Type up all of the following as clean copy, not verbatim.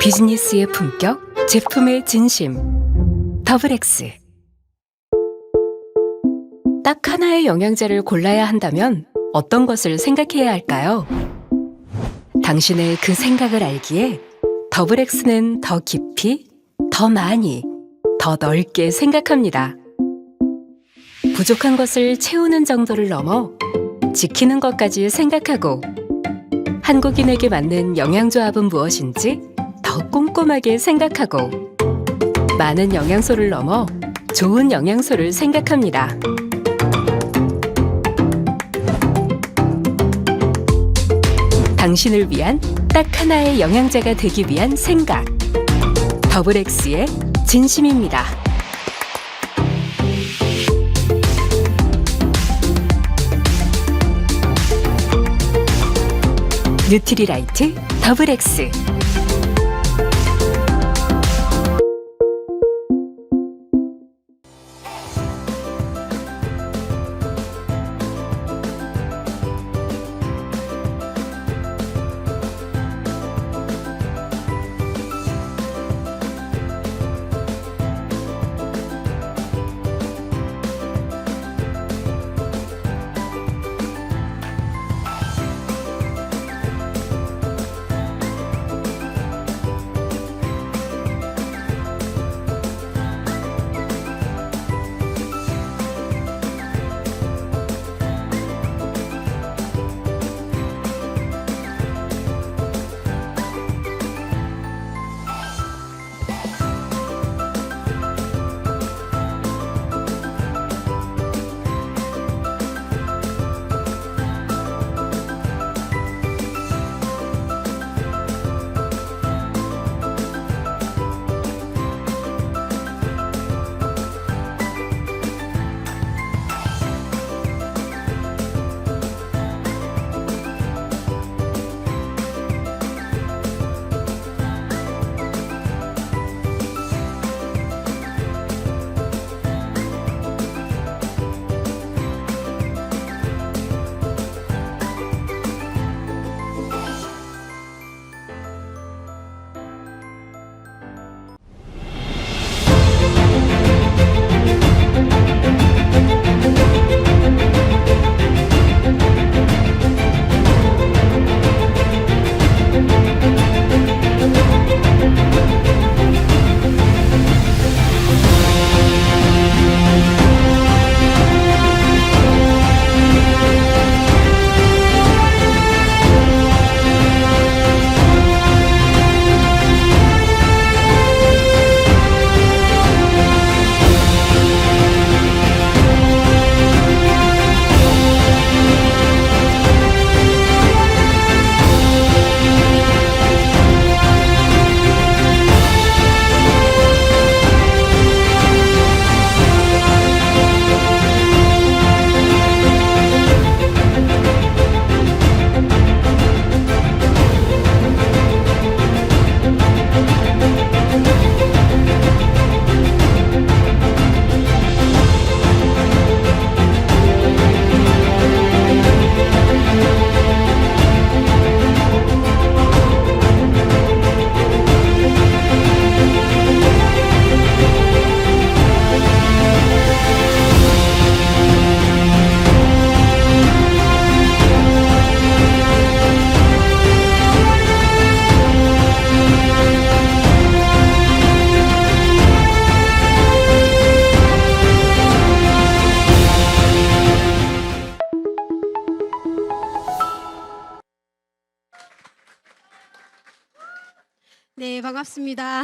비즈니스의 품격, 제품의 진심. 더블엑스. 딱 하나의 영양제를 골라야 한다면 어떤 것을 생각해야 할까요? 당신의 그 생각을 알기에 더블엑스는 더 깊이, 더 많이, 더 넓게 생각합니다. 부족한 것을 채우는 정도를 넘어 지키는 것까지 생각하고 한국인에게 맞는 영양조합은 무엇인지 더 꼼꼼하게 생각하고 많은 영양소를 넘어 좋은 영양소를 생각합니다. 당신을 위한 딱 하나의 영양제가 되기 위한 생각. 더블엑스의 진심입니다. 뉴트리라이트 더블엑스. 네, 반갑습니다.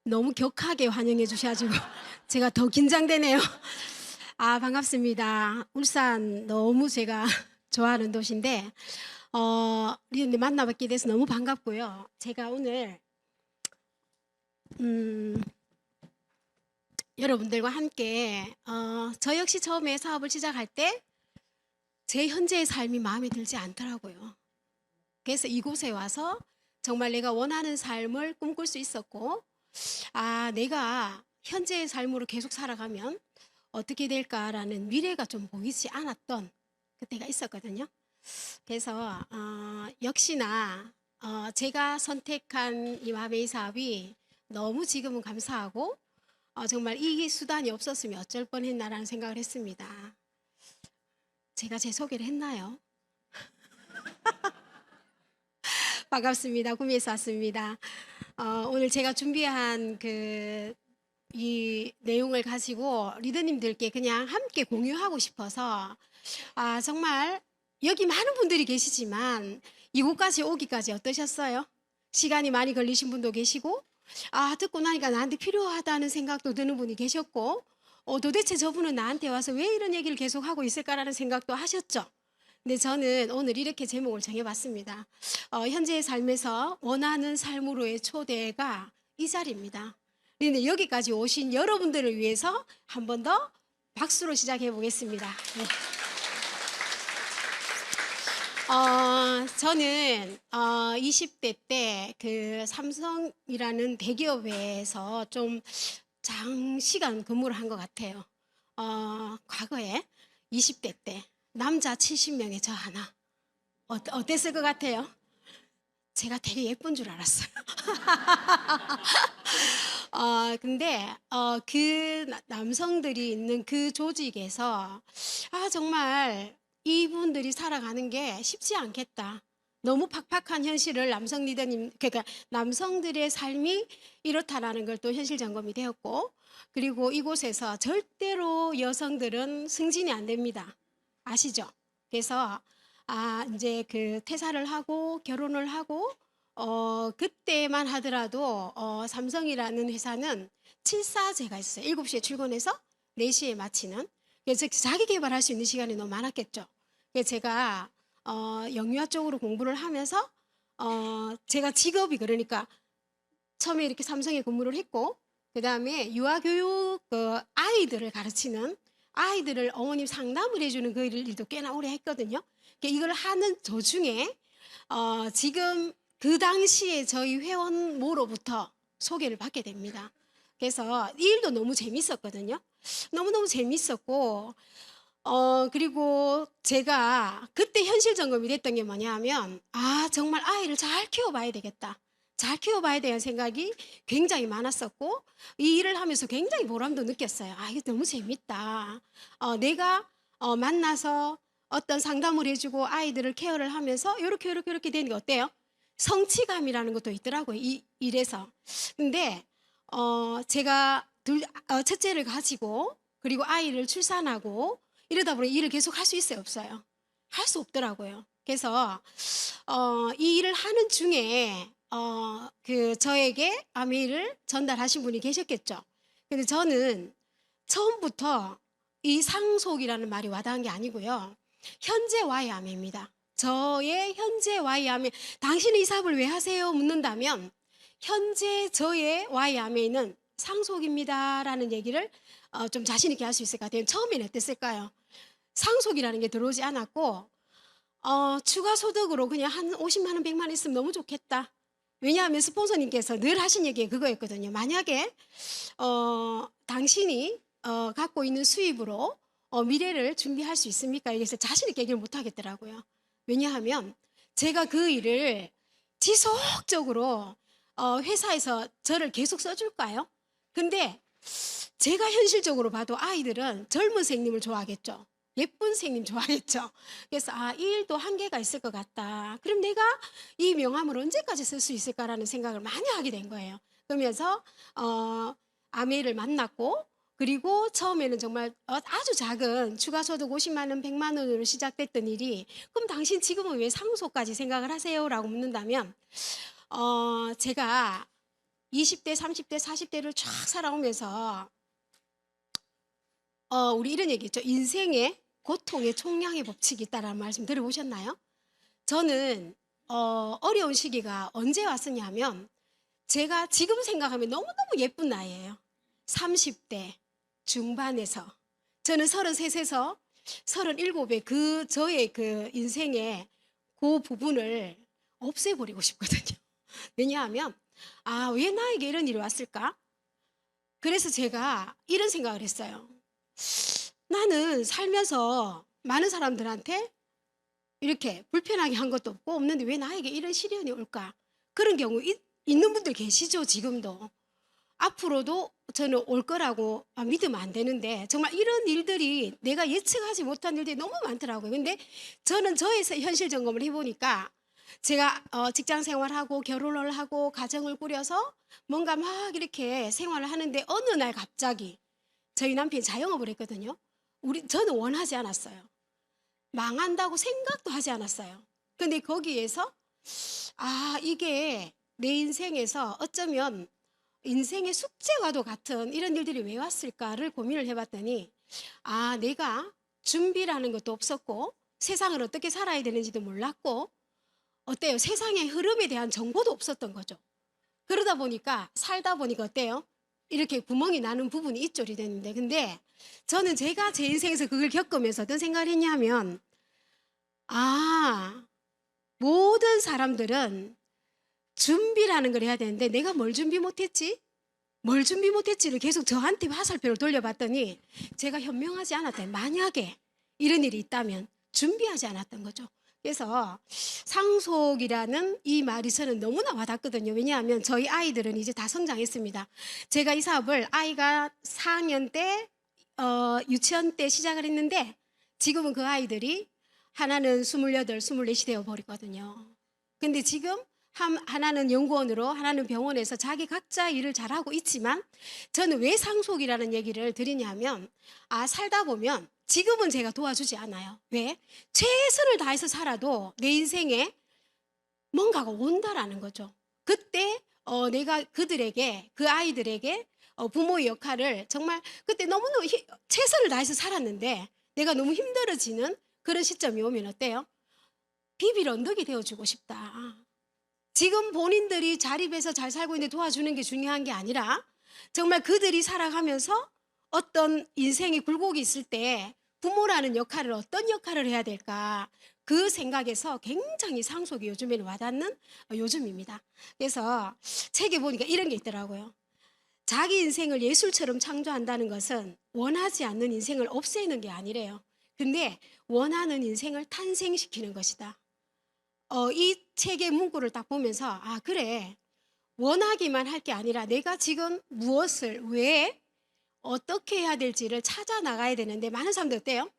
너무 격하게 환영해 주셔가지고 제가 더 긴장되네요. 반갑습니다. 울산 너무 제가 좋아하는 도시인데 이런데 만나뵙게 돼서 너무 반갑고요. 제가 오늘 여러분들과 함께 저 역시 처음에 사업을 시작할 때 제 현재의 삶이 마음에 들지 않더라고요. 그래서 이곳에 와서 정말 내가 원하는 삶을 꿈꿀 수 있었고, 내가 현재의 삶으로 계속 살아가면 어떻게 될까라는 미래가 좀 보이지 않았던 그때가 있었거든요. 그래서 역시나 제가 선택한 이 맘의 사업이 너무 지금은 감사하고 정말 이 수단이 없었으면 어쩔 뻔했나라는 생각을 했습니다. 제가 제 소개를 했나요? 반갑습니다. 구미에서 왔습니다. 오늘 제가 준비한 이 내용을 가지고 리더님들께 그냥 함께 공유하고 싶어서 정말 여기 많은 분들이 계시지만 이곳까지 오기까지 어떠셨어요? 시간이 많이 걸리신 분도 계시고 듣고 나니까 나한테 필요하다는 생각도 드는 분이 계셨고 도대체 저분은 나한테 와서 왜 이런 얘기를 계속 하고 있을까라는 생각도 하셨죠. 근데 저는 오늘 이렇게 제목을 정해봤습니다. 현재의 삶에서 원하는 삶으로의 초대가 이 자리입니다. 그런데 여기까지 오신 여러분들을 위해서 한 번 더 박수로 시작해 보겠습니다. 네. 저는 20대 때 그 삼성이라는 대기업에서 좀 장시간 근무를 한 것 같아요. 과거에 20대 때 남자 70명에 저 하나 어땠을 것 같아요? 제가 되게 예쁜 줄 알았어요. 근데 그 남성들이 있는 그 조직에서 정말 이분들이 살아가는 게 쉽지 않겠다. 너무 팍팍한 현실을 남성 리더님, 그러니까 남성들의 삶이 이렇다라는 걸 또 현실 점검이 되었고, 그리고 이곳에서 절대로 여성들은 승진이 안 됩니다. 아시죠? 그래서 이제 그 퇴사를 하고 결혼을 하고 그때만 하더라도 삼성이라는 회사는 7사제가 있어요. 7시에 출근해서 4시에 마치는. 그래서 자기 개발할 수 있는 시간이 너무 많았겠죠. 그래서 제가 영유아 쪽으로 공부를 하면서 제가 직업이 그러니까 처음에 이렇게 삼성에 근무를 했고 그 다음에 유아교육 아이들을 가르치는 아이들을 어머님 상담을 해주는 그 일도 꽤나 오래 했거든요. 이걸 하는 도중에 지금 그 당시에 저희 회원모로부터 소개를 받게 됩니다. 그래서 이 일도 너무 재밌었거든요. 너무너무 재밌었고 그리고 제가 그때 현실 점검이 됐던 게 뭐냐면 정말 아이를 잘 키워봐야 되겠다. 잘 키워봐야 되는 생각이 굉장히 많았었고 이 일을 하면서 굉장히 보람도 느꼈어요. 이거 너무 재밌다. 내가 만나서 어떤 상담을 해주고 아이들을 케어를 하면서 이렇게 되는 게 어때요? 성취감이라는 것도 있더라고요. 이 일에서. 근데 제가 첫째를 가지고 그리고 아이를 출산하고 이러다 보니 일을 계속 할 수 있어요, 없어요? 할 수 없더라고요. 그래서 이 일을 하는 중에 저에게 아메이를 전달하신 분이 계셨겠죠. 근데 저는 처음부터 이 상속이라는 말이 와닿은 게 아니고요. 현재와의 아메입니다. 저의 현재와의 아메. 당신은 이 사업을 왜 하세요? 묻는다면 현재 저의 와의 아메이는 상속입니다라는 얘기를 좀 자신 있게 할 수 있을 것 같아요. 처음에는 어땠을까요? 상속이라는 게 들어오지 않았고 추가 소득으로 그냥 한 50만 원, 100만 원 있으면 너무 좋겠다. 왜냐하면 스폰서님께서 늘 하신 얘기가 그거였거든요. 만약에 당신이 갖고 있는 수입으로 미래를 준비할 수 있습니까? 그래서 자신 있게 얘기를 못 하겠더라고요. 왜냐하면 제가 그 일을 지속적으로 회사에서 저를 계속 써줄까요? 근데 제가 현실적으로 봐도 아이들은 젊은 선생님을 좋아하겠죠. 예쁜 선생님 좋아하겠죠. 그래서 이 일도 한계가 있을 것 같다. 그럼 내가 이 명함을 언제까지 쓸 수 있을까라는 생각을 많이 하게 된 거예요. 그러면서 아메이를 만났고 그리고 처음에는 정말 아주 작은 추가소득 50만 원, 100만 원으로 시작됐던 일이 그럼 당신 지금은 왜 상속까지 생각을 하세요? 라고 묻는다면 제가 20대, 30대, 40대를 쫙 살아오면서 우리 이런 얘기 있죠. 인생의 고통의 총량의 법칙이 있다라는 말씀 들어보셨나요? 저는 어려운 시기가 언제 왔었냐면 제가 지금 생각하면 너무너무 예쁜 나이예요. 30대 중반에서 저는 33에서 37의 저의 그 인생의 그 부분을 없애버리고 싶거든요. 왜냐하면 왜 나에게 이런 일이 왔을까? 그래서 제가 이런 생각을 했어요. 나는 살면서 많은 사람들한테 이렇게 불편하게 한 것도 없고 없는데 왜 나에게 이런 시련이 올까? 그런 경우 있는 분들 계시죠, 지금도. 앞으로도 저는 올 거라고 믿으면 안 되는데 정말 이런 일들이 내가 예측하지 못한 일들이 너무 많더라고요. 근데 저는 저의 현실 점검을 해보니까 제가 직장 생활하고 결혼을 하고 가정을 꾸려서 뭔가 막 이렇게 생활을 하는데 어느 날 갑자기 저희 남편이 자영업을 했거든요. 저는 원하지 않았어요. 망한다고 생각도 하지 않았어요. 근데 거기에서 이게 내 인생에서 어쩌면 인생의 숙제와도 같은 이런 일들이 왜 왔을까를 고민을 해봤더니 내가 준비라는 것도 없었고 세상을 어떻게 살아야 되는지도 몰랐고 어때요? 세상의 흐름에 대한 정보도 없었던 거죠. 그러다 보니까 살다 보니까 어때요? 이렇게 구멍이 나는 부분이 있죠리 됐는데 근데 저는 제가 제 인생에서 그걸 겪으면서 어떤 생각을 했냐면 모든 사람들은 준비라는 걸 해야 되는데 내가 뭘 준비 못했지? 뭘 준비 못했지를 계속 저한테 화살표를 돌려봤더니 제가 현명하지 않았다. 만약에 이런 일이 있다면 준비하지 않았던 거죠. 그래서 상속이라는 이 말이 저는 너무나 와닿거든요. 왜냐하면 저희 아이들은 이제 다 성장했습니다. 제가 이 사업을 아이가 4학년 때 유치원 때 시작을 했는데 지금은 그 아이들이 하나는 28, 24이 되어버리거든요. 근데 지금 하나는 연구원으로 하나는 병원에서 자기 각자 일을 잘하고 있지만 저는 왜 상속이라는 얘기를 드리냐면 살다 보면 지금은 제가 도와주지 않아요. 왜? 최선을 다해서 살아도 내 인생에 뭔가가 온다라는 거죠. 그때 내가 그들에게 그 아이들에게 부모의 역할을 정말 그때 너무너무 최선을 다해서 살았는데 내가 너무 힘들어지는 그런 시점이 오면 어때요? 비빌 언덕이 되어주고 싶다. 지금 본인들이 자립해서 잘 살고 있는데 도와주는 게 중요한 게 아니라 정말 그들이 살아가면서 어떤 인생의 굴곡이 있을 때 부모라는 역할을 어떤 역할을 해야 될까 그 생각에서 굉장히 상속이 요즘에는 와닿는 요즘입니다. 그래서 책에 보니까 이런 게 있더라고요. 자기 인생을 예술처럼 창조한다는 것은 원하지 않는 인생을 없애는 게 아니래요. 근데 원하는 인생을 탄생시키는 것이다. 이 책의 문구를 딱 보면서 그래 원하기만 할 게 아니라 내가 지금 무엇을 왜 어떻게 해야 될지를 찾아 나가야 되는데 많은 사람들 어때요?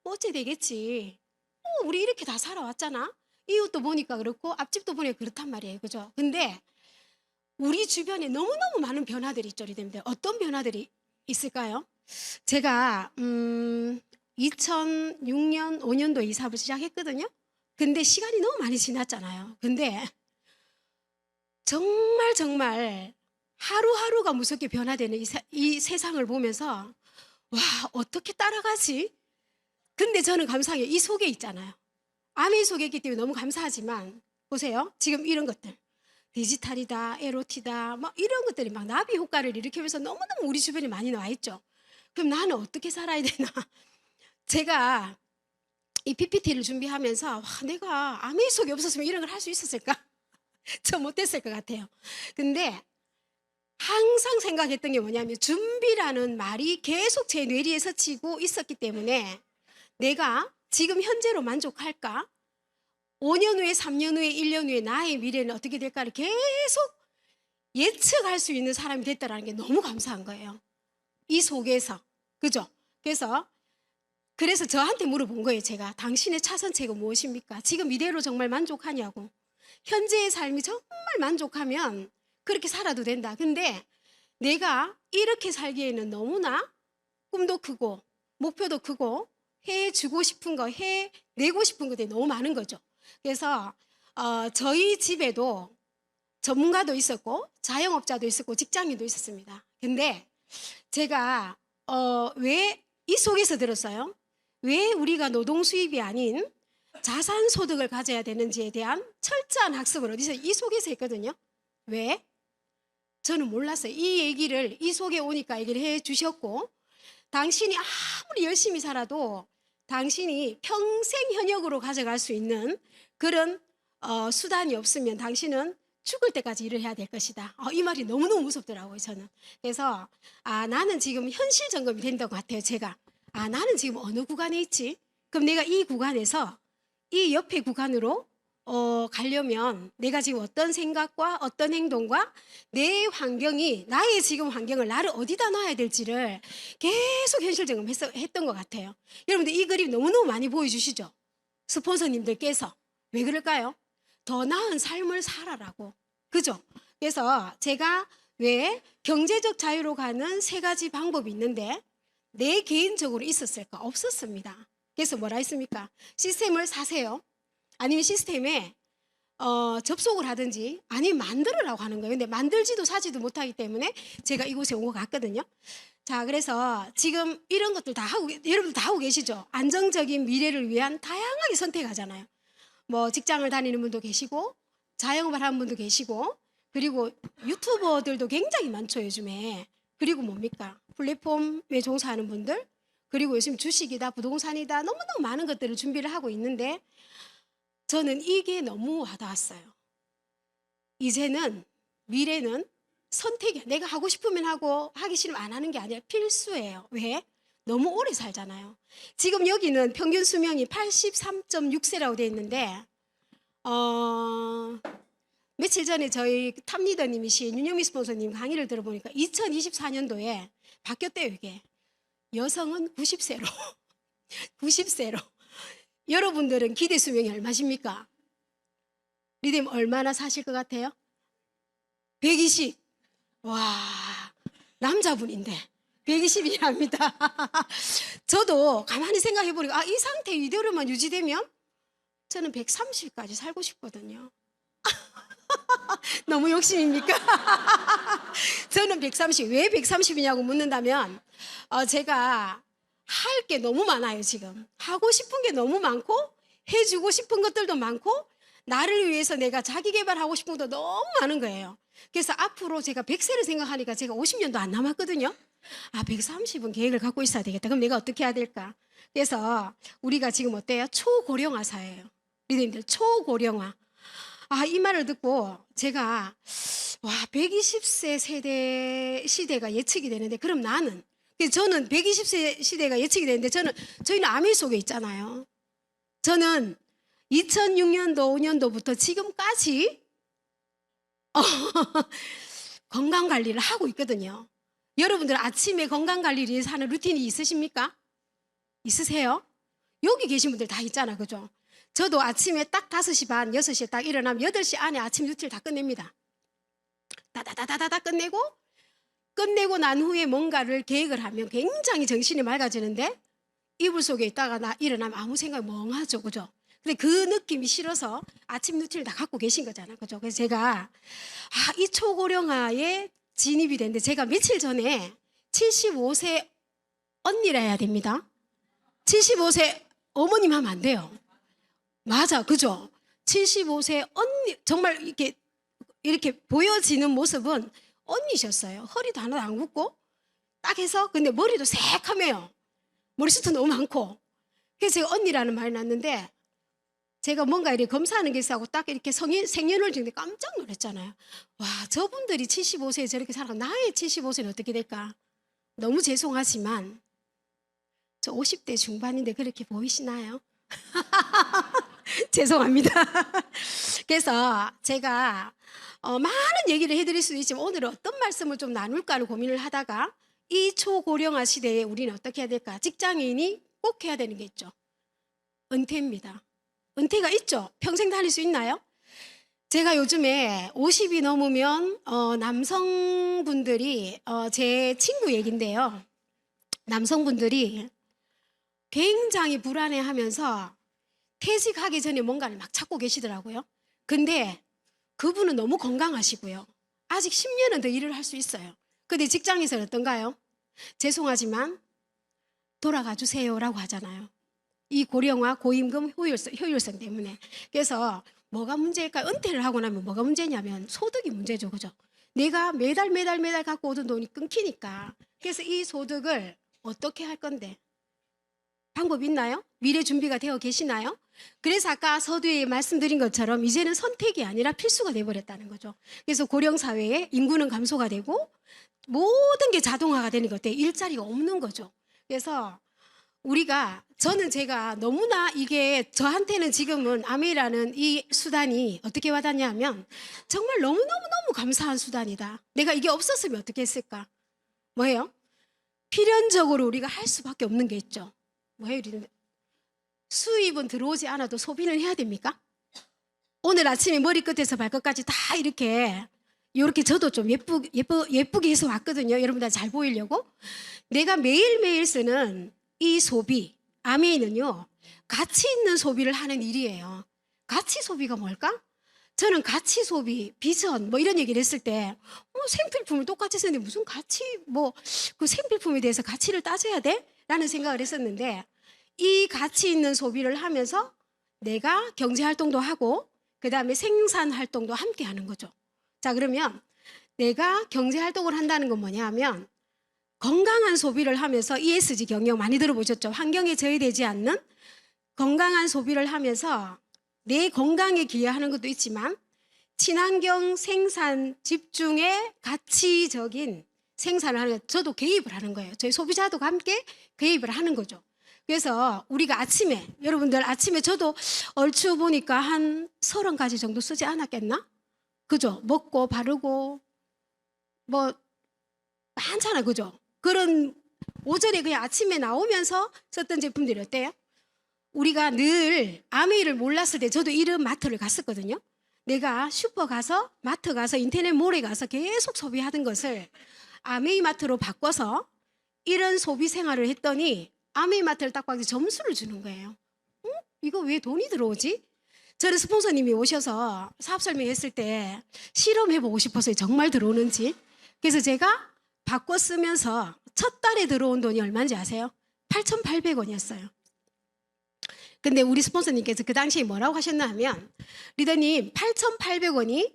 어째 되겠지. 우리 이렇게 다 살아왔잖아. 이웃도 보니까 그렇고 앞집도 보니까 그렇단 말이에요. 그죠? 근데 우리 주변에 너무너무 많은 변화들이 있죠리 됩니다. 어떤 변화들이 있을까요? 제가 2006년, 5년도에 이 사업을 시작했거든요. 근데 시간이 너무 많이 지났잖아요. 근데 정말 하루하루가 무섭게 변화되는 이 세상을 보면서 어떻게 따라가지? 근데 저는 감사해요. 이 속에 있잖아요. 아멘 속에 있기 때문에 너무 감사하지만 보세요. 지금 이런 것들 디지털이다, LOT다 막 이런 것들이 막 나비 효과를 일으키면서 너무너무 우리 주변에 많이 나와 있죠. 그럼 나는 어떻게 살아야 되나? 제가 이 PPT를 준비하면서 내가 아멘 속에 없었으면 이런 걸 할 수 있었을까? 저 못했을 것 같아요. 근데 항상 생각했던 게 뭐냐면 준비라는 말이 계속 제 뇌리에 스치고 있었기 때문에 내가 지금 현재로 만족할까? 5년 후에 3년 후에 1년 후에 나의 미래는 어떻게 될까를 계속 예측할 수 있는 사람이 됐다는 게 너무 감사한 거예요. 이 속에서. 그죠? 그래서 저한테 물어본 거예요. 제가 당신의 차선책은 무엇입니까? 지금 이대로 정말 만족하냐고. 현재의 삶이 정말 만족하면 그렇게 살아도 된다. 근데 내가 이렇게 살기에는 너무나 꿈도 크고 목표도 크고 해주고 싶은 거, 해내고 싶은 것들이 너무 많은 거죠. 그래서 저희 집에도 전문가도 있었고 자영업자도 있었고 직장인도 있었습니다. 근데 제가 왜 이 속에서 들었어요? 왜 우리가 노동 수입이 아닌 자산 소득을 가져야 되는지에 대한 철저한 학습을 어디서 이 속에서 했거든요. 왜? 저는 몰랐어요. 이 얘기를 이 속에 오니까 얘기를 해 주셨고 당신이 아무리 열심히 살아도 당신이 평생 현역으로 가져갈 수 있는 그런 수단이 없으면 당신은 죽을 때까지 일을 해야 될 것이다. 이 말이 너무너무 무섭더라고요. 저는. 그래서 나는 지금 현실 점검이 된 것 같아요. 제가 나는 지금 어느 구간에 있지? 그럼 내가 이 구간에서 이 옆에 구간으로 가려면 내가 지금 어떤 생각과 어떤 행동과 내 환경이 나의 지금 환경을 나를 어디다 놔야 될지를 계속 현실적으로 했던 것 같아요. 여러분들 이 그림 너무너무 많이 보여주시죠? 스폰서님들께서. 왜 그럴까요? 더 나은 삶을 살아라고. 그죠? 그래서 제가 왜 경제적 자유로 가는 3가지 방법이 있는데 내 개인적으로 있었을까? 없었습니다. 그래서 뭐라 했습니까? 시스템을 사세요. 아니면 시스템에 접속을 하든지 아니면 만들으라고 하는 거예요. 근데 만들지도 사지도 못하기 때문에 제가 이곳에 온 것 같거든요. 자, 그래서 지금 이런 것들 다 하고, 여러분들 다 하고 계시죠? 안정적인 미래를 위한 다양하게 선택하잖아요. 뭐 직장을 다니는 분도 계시고 자영업을 하는 분도 계시고 그리고 유튜버들도 굉장히 많죠, 요즘에. 그리고 뭡니까? 플랫폼에 종사하는 분들, 그리고 요즘 주식이다, 부동산이다, 너무너무 많은 것들을 준비를 하고 있는데 저는 이게 너무 와닿았어요. 이제는 미래는 선택이야. 내가 하고 싶으면 하고 하기 싫으면 안 하는 게 아니라 필수예요. 왜? 너무 오래 살잖아요. 지금 여기는 평균 수명이 83.6세라고 되어 있는데 며칠 전에 저희 탑리더님이신 윤영미 스폰서님 강의를 들어보니까 2024년도에 바뀌었대요. 이게 여성은 90세로 90세로 여러분들은 기대 수명이 얼마십니까? 리듬 얼마나 사실 것 같아요? 120. 와, 남자분인데 120이랍니다. 저도 가만히 생각해 보니까 이 상태 이대로만 유지되면 저는 130까지 살고 싶거든요. 너무 욕심입니까? 저는 130. 왜 130이냐고 묻는다면 제가 할 게 너무 많아요. 지금 하고 싶은 게 너무 많고 해주고 싶은 것들도 많고 나를 위해서 내가 자기 개발하고 싶은 것도 너무 많은 거예요. 그래서 앞으로 제가 100세를 생각하니까 제가 50년도 안 남았거든요. 130은 계획을 갖고 있어야 되겠다. 그럼 내가 어떻게 해야 될까? 그래서 우리가 지금 어때요? 초고령화 사회예요. 리더님들 초고령화. 이 말을 듣고 제가 120세 시대가 예측이 되는데 그럼 나는 저는 120세 시대가 예측이 되는데 저희는 아미 속에 있잖아요. 저는 2006년도 5년도부터 지금까지 건강관리를 하고 있거든요. 여러분들 아침에 건강관리를 위해서 하는 루틴이 있으십니까? 있으세요? 여기 계신 분들 다 있잖아, 그죠? 저도 아침에 딱 5시 반, 6시에 딱 일어나면 8시 안에 아침 루틴을 다 끝냅니다. 다다다다다 끝내고 난 후에 뭔가를 계획을 하면 굉장히 정신이 맑아지는데 이불 속에 있다가 일어나면 아무 생각이 멍하죠, 그죠? 근데 그 느낌이 싫어서 아침 루틴을 다 갖고 계신 거잖아요, 그죠? 그래서 제가 이 초고령화에 진입이 됐는데 제가 며칠 전에 75세 언니라 해야 됩니다. 75세 어머님 하면 안 돼요. 맞아, 그죠? 75세 언니, 정말 이렇게 보여지는 모습은 언니셨어요. 허리도 하나도 안 굽고 딱 해서 근데 머리도 새카매요. 머리숱도 너무 많고. 그래서 제가 언니라는 말이 났는데 제가 뭔가 이렇게 검사하는 게 있어서 딱 이렇게 생년을 찍는데 깜짝 놀랐잖아요. 와, 저분들이 75세에 저렇게 살아가 나의 75세는 어떻게 될까? 너무 죄송하지만 저 50대 중반인데 그렇게 보이시나요? 죄송합니다. 그래서 제가 많은 얘기를 해드릴 수도 있지만 오늘은 어떤 말씀을 좀 나눌까를 고민을 하다가 이 초고령화 시대에 우리는 어떻게 해야 될까? 직장인이 꼭 해야 되는 게 있죠. 은퇴입니다. 은퇴가 있죠? 평생 다닐 수 있나요? 제가 요즘에 50이 넘으면 남성분들이 제 친구 얘긴데요. 남성분들이 굉장히 불안해하면서 퇴직하기 전에 뭔가를 막 찾고 계시더라고요. 근데 그분은 너무 건강하시고요. 아직 10년은 더 일을 할 수 있어요. 근데 직장에서는 어떤가요? 죄송하지만 돌아가 주세요라고 하잖아요. 이 고령화, 고임금 효율성 때문에. 그래서 뭐가 문제일까요? 은퇴를 하고 나면 뭐가 문제냐면 소득이 문제죠, 그죠? 내가 매달 갖고 오던 돈이 끊기니까. 그래서 이 소득을 어떻게 할 건데? 방법 있나요? 미래 준비가 되어 계시나요? 그래서 아까 서두에 말씀드린 것처럼 이제는 선택이 아니라 필수가 돼버렸다는 거죠. 그래서 고령 사회에 인구는 감소가 되고 모든 게 자동화가 되는 것 같아요. 일자리가 없는 거죠. 그래서 저는 제가 너무나 이게 저한테는 지금은 아메이라는 이 수단이 어떻게 와닿냐면 정말 너무너무너무 감사한 수단이다. 내가 이게 없었으면 어떻게 했을까? 뭐예요? 필연적으로 우리가 할 수밖에 없는 게 있죠. 뭐예요? 수입은 들어오지 않아도 소비는 해야 됩니까? 오늘 아침에 머리끝에서 발끝까지 다 이렇게 저도 좀 예쁘게 해서 왔거든요. 여러분들 잘 보이려고. 내가 매일매일 쓰는 이 소비, 아메이는요, 가치 있는 소비를 하는 일이에요. 가치 소비가 뭘까? 저는 가치 소비, 비전, 뭐 이런 얘기를 했을 때, 생필품을 똑같이 쓰는데 무슨 가치, 그 생필품에 대해서 가치를 따져야 돼? 라는 생각을 했었는데, 이 가치 있는 소비를 하면서 내가 경제 활동도 하고, 그 다음에 생산 활동도 함께 하는 거죠. 자, 그러면 내가 경제 활동을 한다는 건 뭐냐 하면, 건강한 소비를 하면서 ESG 경영 많이 들어보셨죠? 환경에 저해되지 않는 건강한 소비를 하면서 내 건강에 기여하는 것도 있지만 친환경 생산 집중의 가치적인 생산을 하는 저도 개입을 하는 거예요. 저희 소비자도 함께 개입을 하는 거죠. 그래서 우리가 아침에 여러분들 아침에 저도 얼추 보니까 한 30가지 정도 쓰지 않았겠나? 그죠? 먹고 바르고 뭐 많잖아, 그죠? 그런 오전에 그냥 아침에 나오면서 썼던 제품들이 어때요? 우리가 늘 아메이를 몰랐을 때 저도 이런 마트를 갔었거든요. 내가 슈퍼 가서 마트 가서 인터넷 몰에 가서 계속 소비하던 것을 아메이 마트로 바꿔서 이런 소비 생활을 했더니 아메이 마트를 딱 봐서 점수를 주는 거예요. 이거 왜 돈이 들어오지? 저는 스폰서님이 오셔서 사업 설명했을 때 실험해보고 싶어서요. 정말 들어오는지. 그래서 제가 바꿔 쓰면서 첫 달에 들어온 돈이 얼마인지 아세요? 8,800원이었어요. 근데 우리 스폰서님께서 그 당시에 뭐라고 하셨나 하면 리더님 8,800원이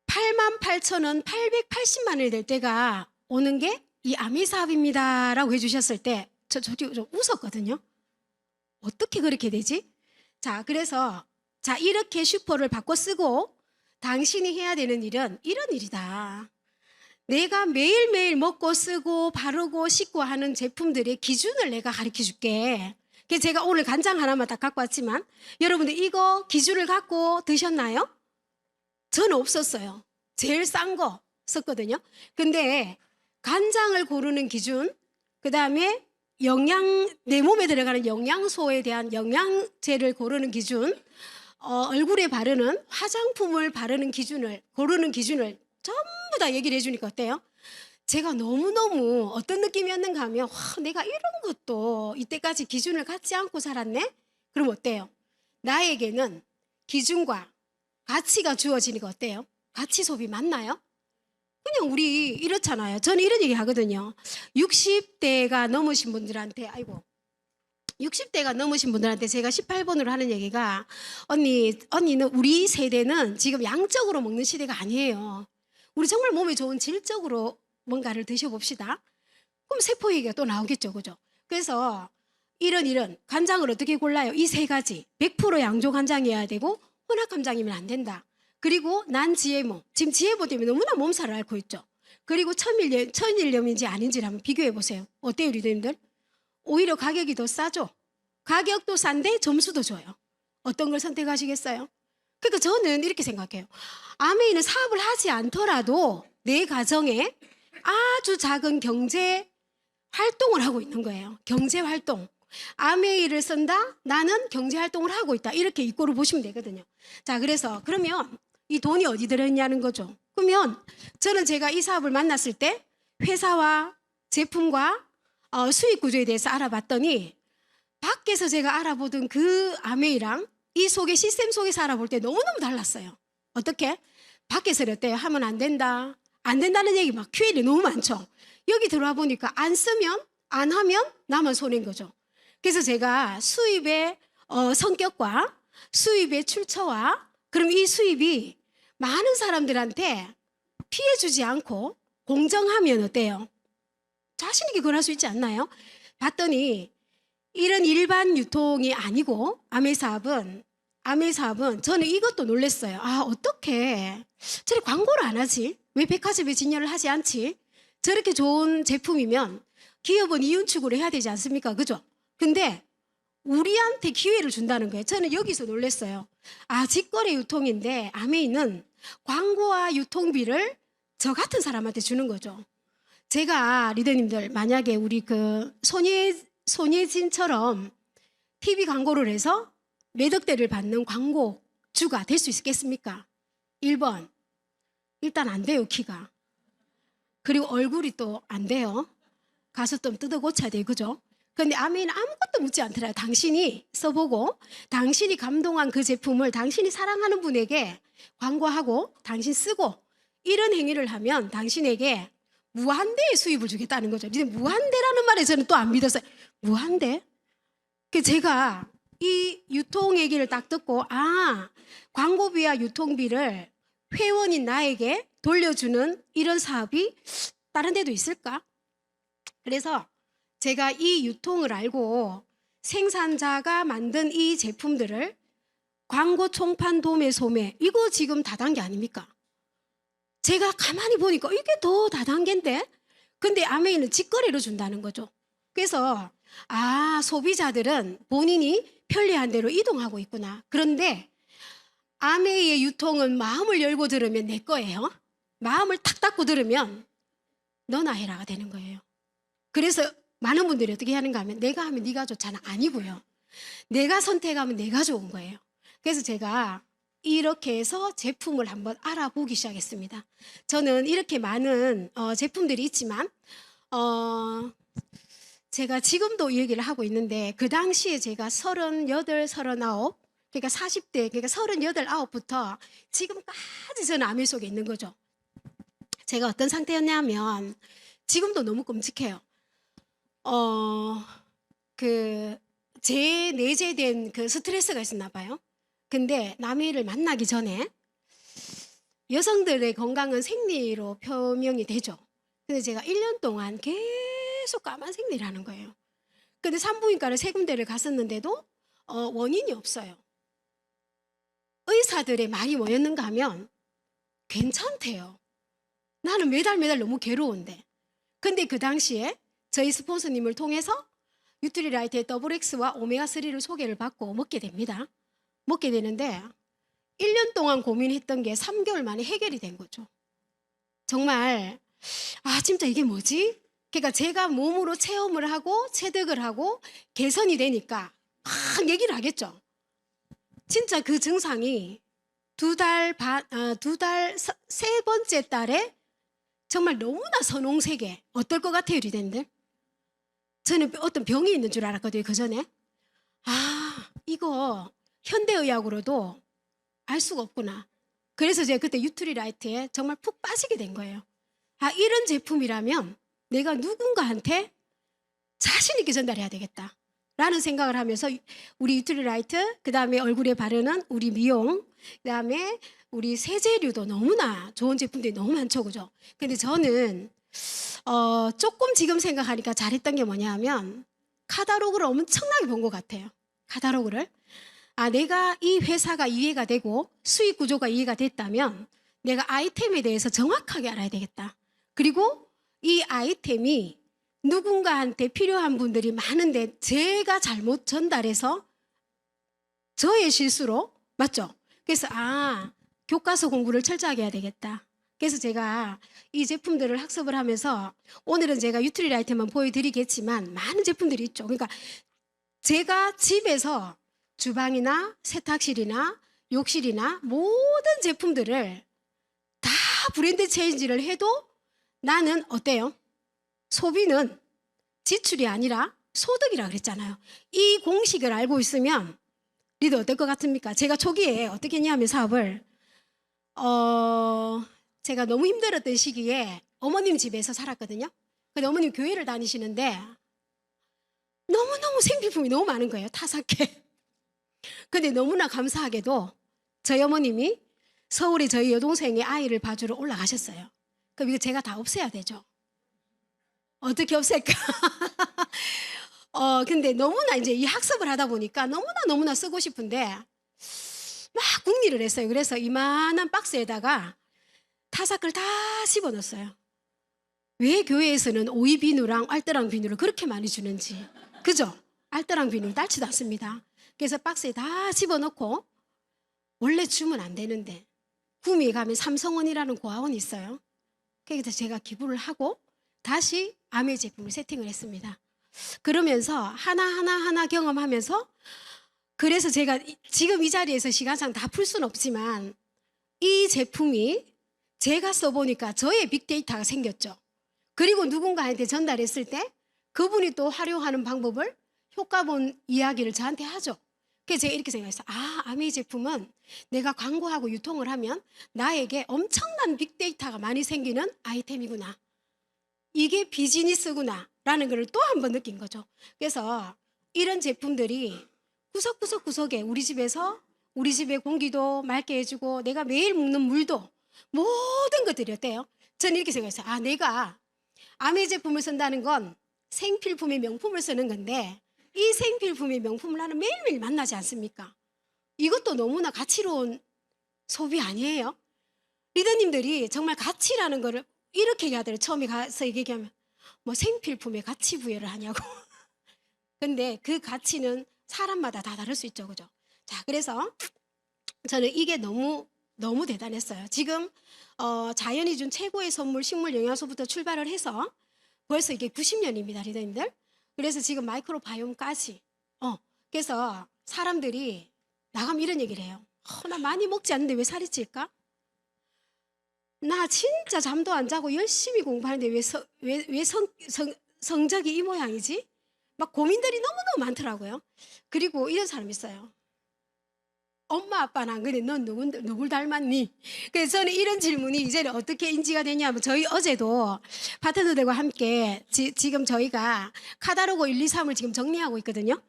88,000원, 880만 원이 될 때가 오는 게 이 아메이 사업입니다 라고 해주셨을 때 저 좀 웃었거든요. 어떻게 그렇게 되지? 자, 그래서 이렇게 슈퍼를 바꿔 쓰고 당신이 해야 되는 일은 이런 일이다. 내가 매일매일 먹고 쓰고 바르고 씻고 하는 제품들의 기준을 내가 가르쳐 줄게. 그래서 제가 오늘 간장 하나만 딱 갖고 왔지만 여러분들 이거 기준을 갖고 드셨나요? 저는 없었어요. 제일 싼 거 썼거든요. 근데 간장을 고르는 기준, 그 다음에 내 몸에 들어가는 영양소에 대한 영양제를 고르는 기준, 얼굴에 바르는 화장품을 고르는 기준을 전부 다 얘기를 해주니까 어때요? 제가 너무너무 어떤 느낌이었는가 하면 내가 이런 것도 이때까지 기준을 갖지 않고 살았네? 그럼 어때요? 나에게는 기준과 가치가 주어지니까 어때요? 가치 소비 맞나요? 그냥 우리 이렇잖아요. 저는 이런 얘기 하거든요. 60대가 넘으신 분들한테 60대가 넘으신 분들한테 제가 18번으로 하는 얘기가 언니는 우리 세대는 지금 양적으로 먹는 시대가 아니에요. 우리 정말 몸에 좋은 질적으로 뭔가를 드셔봅시다. 그럼 세포 얘기가 또 나오겠죠. 그죠? 그래서 이런 간장을 어떻게 골라요? 이 세 가지. 100% 양조 간장이어야 되고 혼합 간장이면 안 된다. 그리고 난 GMO. 지금 GMO 때문에 너무나 몸살을 앓고 있죠. 그리고 천일염인지 아닌지를 한번 비교해 보세요. 어때요, 리더님들? 오히려 가격이 더 싸죠. 가격도 싼데 점수도 줘요. 어떤 걸 선택하시겠어요? 그러니까 저는 이렇게 생각해요. 아메이는 사업을 하지 않더라도 내 가정에 아주 작은 경제 활동을 하고 있는 거예요. 경제 활동. 아메이를 쓴다? 나는 경제 활동을 하고 있다. 이렇게 이꼴을 보시면 되거든요. 자, 그러면 이 돈이 어디 들어있냐는 거죠. 그러면 저는 제가 이 사업을 만났을 때 회사와 제품과 수익 구조에 대해서 알아봤더니 밖에서 제가 알아보던 그 아메이랑 이 속의 시스템 속에서 알아볼 때 너무너무 달랐어요. 어떻게? 밖에서는 어때요? 하면 안 된다. 안 된다는 얘기 막 Q&A 너무 많죠. 여기 들어와 보니까 안 쓰면 안 하면 나만 손해인 거죠. 그래서 제가 수입의 성격과 수입의 출처와 그럼 이 수입이 많은 사람들한테 피해주지 않고 공정하면 어때요? 자신 있게 그걸 할 수 있지 않나요? 봤더니 이런 일반 유통이 아니고 아메이 사업은 저는 이것도 놀랐어요. 어떻게 저렇게 광고를 안 하지? 왜 백화점에 진열을 하지 않지? 저렇게 좋은 제품이면 기업은 이윤축으로 해야 되지 않습니까? 그죠? 근데 우리한테 기회를 준다는 거예요. 저는 여기서 놀랐어요. 아, 직거래 유통인데 아메이는 광고와 유통비를 저 같은 사람한테 주는 거죠. 제가 리더님들 만약에 우리 그 손예진처럼 TV 광고를 해서 몇 억대를 받는 광고주가 될 수 있겠습니까? 1번, 일단 안 돼요, 키가. 그리고 얼굴이 또 안 돼요. 가수 좀 뜯어 고쳐야 돼요, 그죠? 근데 아메이는 아무것도 묻지 않더라고요. 당신이 써보고 당신이 감동한 그 제품을 당신이 사랑하는 분에게 광고하고 당신 쓰고 이런 행위를 하면 당신에게 무한대의 수입을 주겠다는 거죠. 이제 무한대라는 말에 저는 또 안 믿었어요. 무한대? 그 제가 이 유통 얘기를 딱 듣고 아, 광고비와 유통비를 회원인 나에게 돌려주는 이런 사업이 다른 데도 있을까? 그래서 제가 이 유통을 알고 생산자가 만든 이 제품들을 광고 총판 도매 소매 이거 지금 다단계 아닙니까? 제가 가만히 보니까 이게 더 다단계인데 근데 아메이는 직거래로 준다는 거죠. 그래서 아, 소비자들은 본인이 편리한 대로 이동하고 있구나. 그런데 아메이의 유통은 마음을 열고 들으면 내 거예요. 마음을 탁 닫고 들으면 너나 해라가 되는 거예요. 그래서 많은 분들이 어떻게 하는가 하면 내가 하면 네가 좋잖아. 아니고요. 내가 선택하면 내가 좋은 거예요. 그래서 제가 이렇게 해서 제품을 한번 알아보기 시작했습니다. 저는 이렇게 많은 제품들이 있지만 제가 지금도 이 얘기를 하고 있는데 그 당시에 제가 38, 39 그러니까 40대 그러니까 38, 9부터 지금까지 저는 암일 속에 있는 거죠. 제가 어떤 상태였냐면 지금도 너무 끔찍해요. 제 내재된 그 스트레스가 있었나 봐요. 근데 남이를 만나기 전에 여성들의 건강은 생리로 표명이 되죠. 근데 제가 1년 동안 계속 까만 생리를 하는 거예요. 근데 산부인과를 3군데를 갔었는데도 원인이 없어요. 의사들의 말이 뭐였는가 하면 괜찮대요. 나는 매달 너무 괴로운데. 근데 그 당시에 저희 스폰서님을 통해서 뉴트리라이트의 더블엑스와 오메가3를 소개를 받고 먹게 됩니다. 먹게 되는데 1년 동안 고민했던 게 3개월 만에 해결이 된 거죠. 정말 아 진짜 이게 뭐지? 그러니까 제가 몸으로 체험을 하고 체득을 하고 개선이 되니까 막 얘기를 하겠죠. 진짜 그 증상이 세 번째 달에 정말 너무나 선홍색에 어떨 것 같아요, 리덴들? 저는 어떤 병이 있는 줄 알았거든요, 그 전에. 아, 이거 현대의학으로도 알 수가 없구나. 그래서 제가 그때 유트리라이트에 정말 푹 빠지게 된 거예요. 아, 이런 제품이라면 내가 누군가한테 자신 있게 전달해야 되겠다. 라는 생각을 하면서 우리 유트리라이트, 그 다음에 얼굴에 바르는 우리 미용, 그 다음에 우리 세제류도 너무나 좋은 제품들이 너무 많죠, 그죠? 근데 저는 조금 지금 생각하니까 잘했던 게 뭐냐 하면 카탈로그를 엄청나게 본 것 같아요. 카탈로그를. 아, 내가 이 회사가 이해가 되고 수익 구조가 이해가 됐다면 내가 아이템에 대해서 정확하게 알아야 되겠다. 그리고 이 아이템이 누군가한테 필요한 분들이 많은데 제가 잘못 전달해서 저의 실수로 맞죠? 그래서 아, 교과서 공부를 철저하게 해야 되겠다. 그래서 제가 이 제품들을 학습을 하면서 오늘은 제가 유트리라이트만 보여드리겠지만 많은 제품들이 있죠. 그러니까 제가 집에서 주방이나 세탁실이나 욕실이나 모든 제품들을 다 브랜드 체인지를 해도 나는 어때요? 소비는 지출이 아니라 소득이라 그랬잖아요. 이 공식을 알고 있으면 리더 어떨 것 같습니까? 제가 초기에 어떻게 했냐면 사업을 제가 너무 힘들었던 시기에 어머님 집에서 살았거든요. 근데 어머님 교회를 다니시는데 너무너무 생필품이 너무 많은 거예요. 타사케. 근데 너무나 감사하게도 저희 어머님이 서울에 저희 여동생의 아이를 봐주러 올라가셨어요. 그럼 이거 제가 다 없애야 되죠. 어떻게 없앨까? 근데 너무나 이제 이 학습을 하다 보니까 너무나 쓰고 싶은데 막 궁리를 했어요. 그래서 이만한 박스에다가 타사크를 다 집어넣었어요. 왜 교회에서는 오이 비누랑 알뜰한 비누를 그렇게 많이 주는지. 그죠? 알뜰한 비누를 딸지도 않습니다. 그래서 박스에 다 집어넣고 원래 주면 안 되는데 구미에 가면 삼성원이라는 고아원이 있어요. 그래서 제가 기부를 하고 다시 아메 제품을 세팅을 했습니다. 그러면서 하나 경험하면서 그래서 제가 지금 이 자리에서 시간상 다 풀 수는 없지만 이 제품이 제가 써보니까 저의 빅데이터가 생겼죠. 그리고 누군가한테 전달했을 때 그분이 또 활용하는 방법을 효과 본 이야기를 저한테 하죠. 그래서 제가 이렇게 생각했어요. 아, 아메이 제품은 내가 광고하고 유통을 하면 나에게 엄청난 빅데이터가 많이 생기는 아이템이구나. 이게 비즈니스구나 라는 걸 또 한 번 느낀 거죠. 그래서 이런 제품들이 구석구석에 우리 집의 공기도 맑게 해주고 내가 매일 먹는 물도 모든 것들이 어때요? 저는 이렇게 생각했어요. 아, 내가 아메 제품을 쓴다는 건 생필품의 명품을 쓰는 건데 이 생필품의 명품을 나는 매일매일 만나지 않습니까? 이것도 너무나 가치로운 소비 아니에요? 리더님들이 정말 가치라는 거를 이렇게 얘기하더라고요. 처음에 가서 얘기하면 뭐 생필품에 가치 부여를 하냐고. 근데 그 가치는 사람마다 다 다를 수 있죠. 그죠? 자, 그래서 저는 이게 너무 대단했어요. 지금 자연이 준 최고의 선물 식물 영양소부터 출발을 해서 벌써 이게 90년입니다. 리더님들. 그래서 지금 마이크로바이옴까지. 그래서 사람들이 나가면 이런 얘기를 해요. 나 많이 먹지 않는데 왜 살이 찔까? 나 진짜 잠도 안 자고 열심히 공부하는데 왜 성적이 이 모양이지? 막 고민들이 너무너무 많더라고요. 그리고 이런 사람 있어요. 엄마 아빠는 안 그래. 넌 누굴 닮았니? 그래서 저는 이런 질문이 이제는 어떻게 인지가 되냐면 저희 어제도 파트너들과 함께 지금 저희가 카다로그 1, 2, 3을 지금 정리하고 있거든요.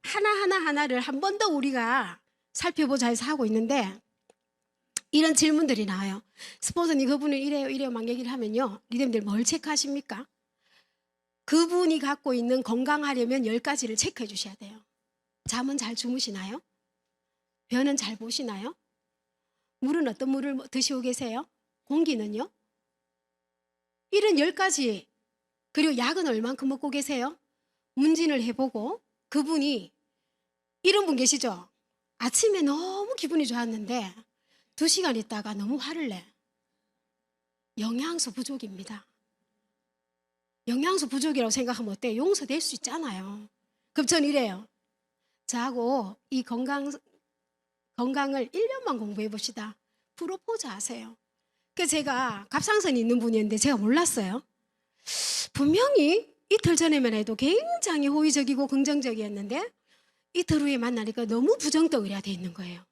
하나를 한 번 더 우리가 살펴보자 해서 하고 있는데 이런 질문들이 나와요. 스폰서님 그분은 이래요 막 얘기를 하면요. 리더님들 뭘 체크하십니까? 그분이 갖고 있는 건강하려면 10가지를 체크해 주셔야 돼요. 잠은 잘 주무시나요? 변은 잘 보시나요? 물은 어떤 물을 드시고 계세요? 공기는요? 이런 10가지. 그리고 약은 얼만큼 먹고 계세요? 문진을 해보고 그분이 이런 분 계시죠? 아침에 너무 기분이 좋았는데 2시간 있다가 너무 화를 내. 영양소 부족입니다. 영양소 부족이라고 생각하면 어때요? 용서될 수 있잖아요. 그럼 전 이래요. 저하고 이 건강을 1년만 공부해 봅시다. 프로포즈 하세요. 그래서 제가 갑상선이 있는 분이었는데 제가 몰랐어요. 분명히 이틀 전에만 해도 굉장히 호의적이고 긍정적이었는데 이틀 후에 만나니까 너무 부정덩어리가 돼 있는 거예요.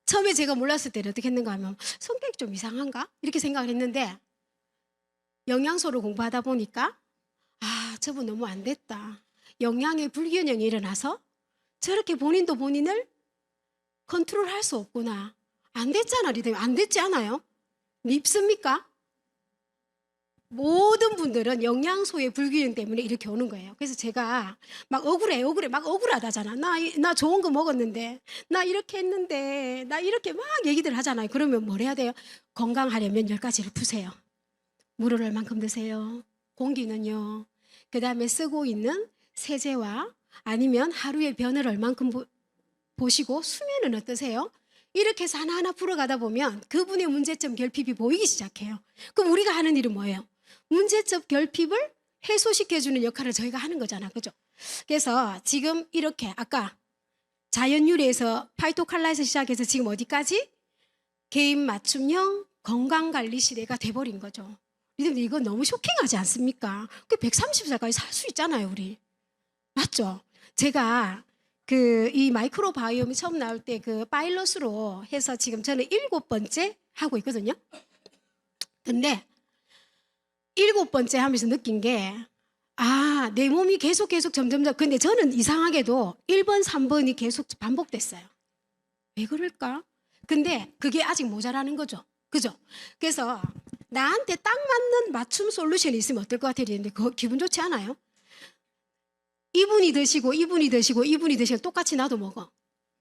처음에 제가 몰랐을 때는 어떻게 했는가 하면 성격이 좀 이상한가? 이렇게 생각을 했는데 영양소를 공부하다 보니까 아, 저분 너무 안 됐다. 영양의 불균형이 일어나서 저렇게 본인도 본인을 컨트롤할 수 없구나. 안 됐잖아, 리더님. 안 됐지 않아요? 밉습니까? 모든 분들은 영양소의 불균형 때문에 이렇게 오는 거예요. 그래서 제가 막 억울해, 막 억울하다잖아. 나 좋은 거 먹었는데, 나 이렇게 했는데, 나 이렇게 막 얘기들 하잖아요. 그러면 뭘 해야 돼요? 건강하려면 10가지를 푸세요. 물을 얼만큼 드세요? 공기는요? 그 다음에 쓰고 있는 세제와 아니면 하루에 변을 얼만큼 보시고 수면은 어떠세요? 이렇게 해서 하나하나 풀어가다 보면 그분의 문제점 결핍이 보이기 시작해요. 그럼 우리가 하는 일은 뭐예요? 문제점 결핍을 해소시켜주는 역할을 저희가 하는 거잖아. 그죠? 그래서 지금 이렇게 아까 자연유래에서 파이토칼라에서 시작해서 지금 어디까지? 개인 맞춤형 건강관리 시대가 돼버린 거죠. 이거 너무 쇼킹하지 않습니까? 130살까지 살 수 있잖아요, 우리. 맞죠? 제가 이 마이크로바이옴이 처음 나올 때 그 파일럿으로 해서 지금 저는 7번째 하고 있거든요. 근데 7번째 하면서 느낀 게 내 몸이 계속 점점 근데 저는 이상하게도 1번, 3번이 계속 반복됐어요. 왜 그럴까? 근데 그게 아직 모자라는 거죠. 그죠? 그래서 나한테 딱 맞는 맞춤 솔루션이 있으면 어떨 것 같아요? 근데 그거 기분 좋지 않아요? 이분이 드시고 똑같이 나도 먹어.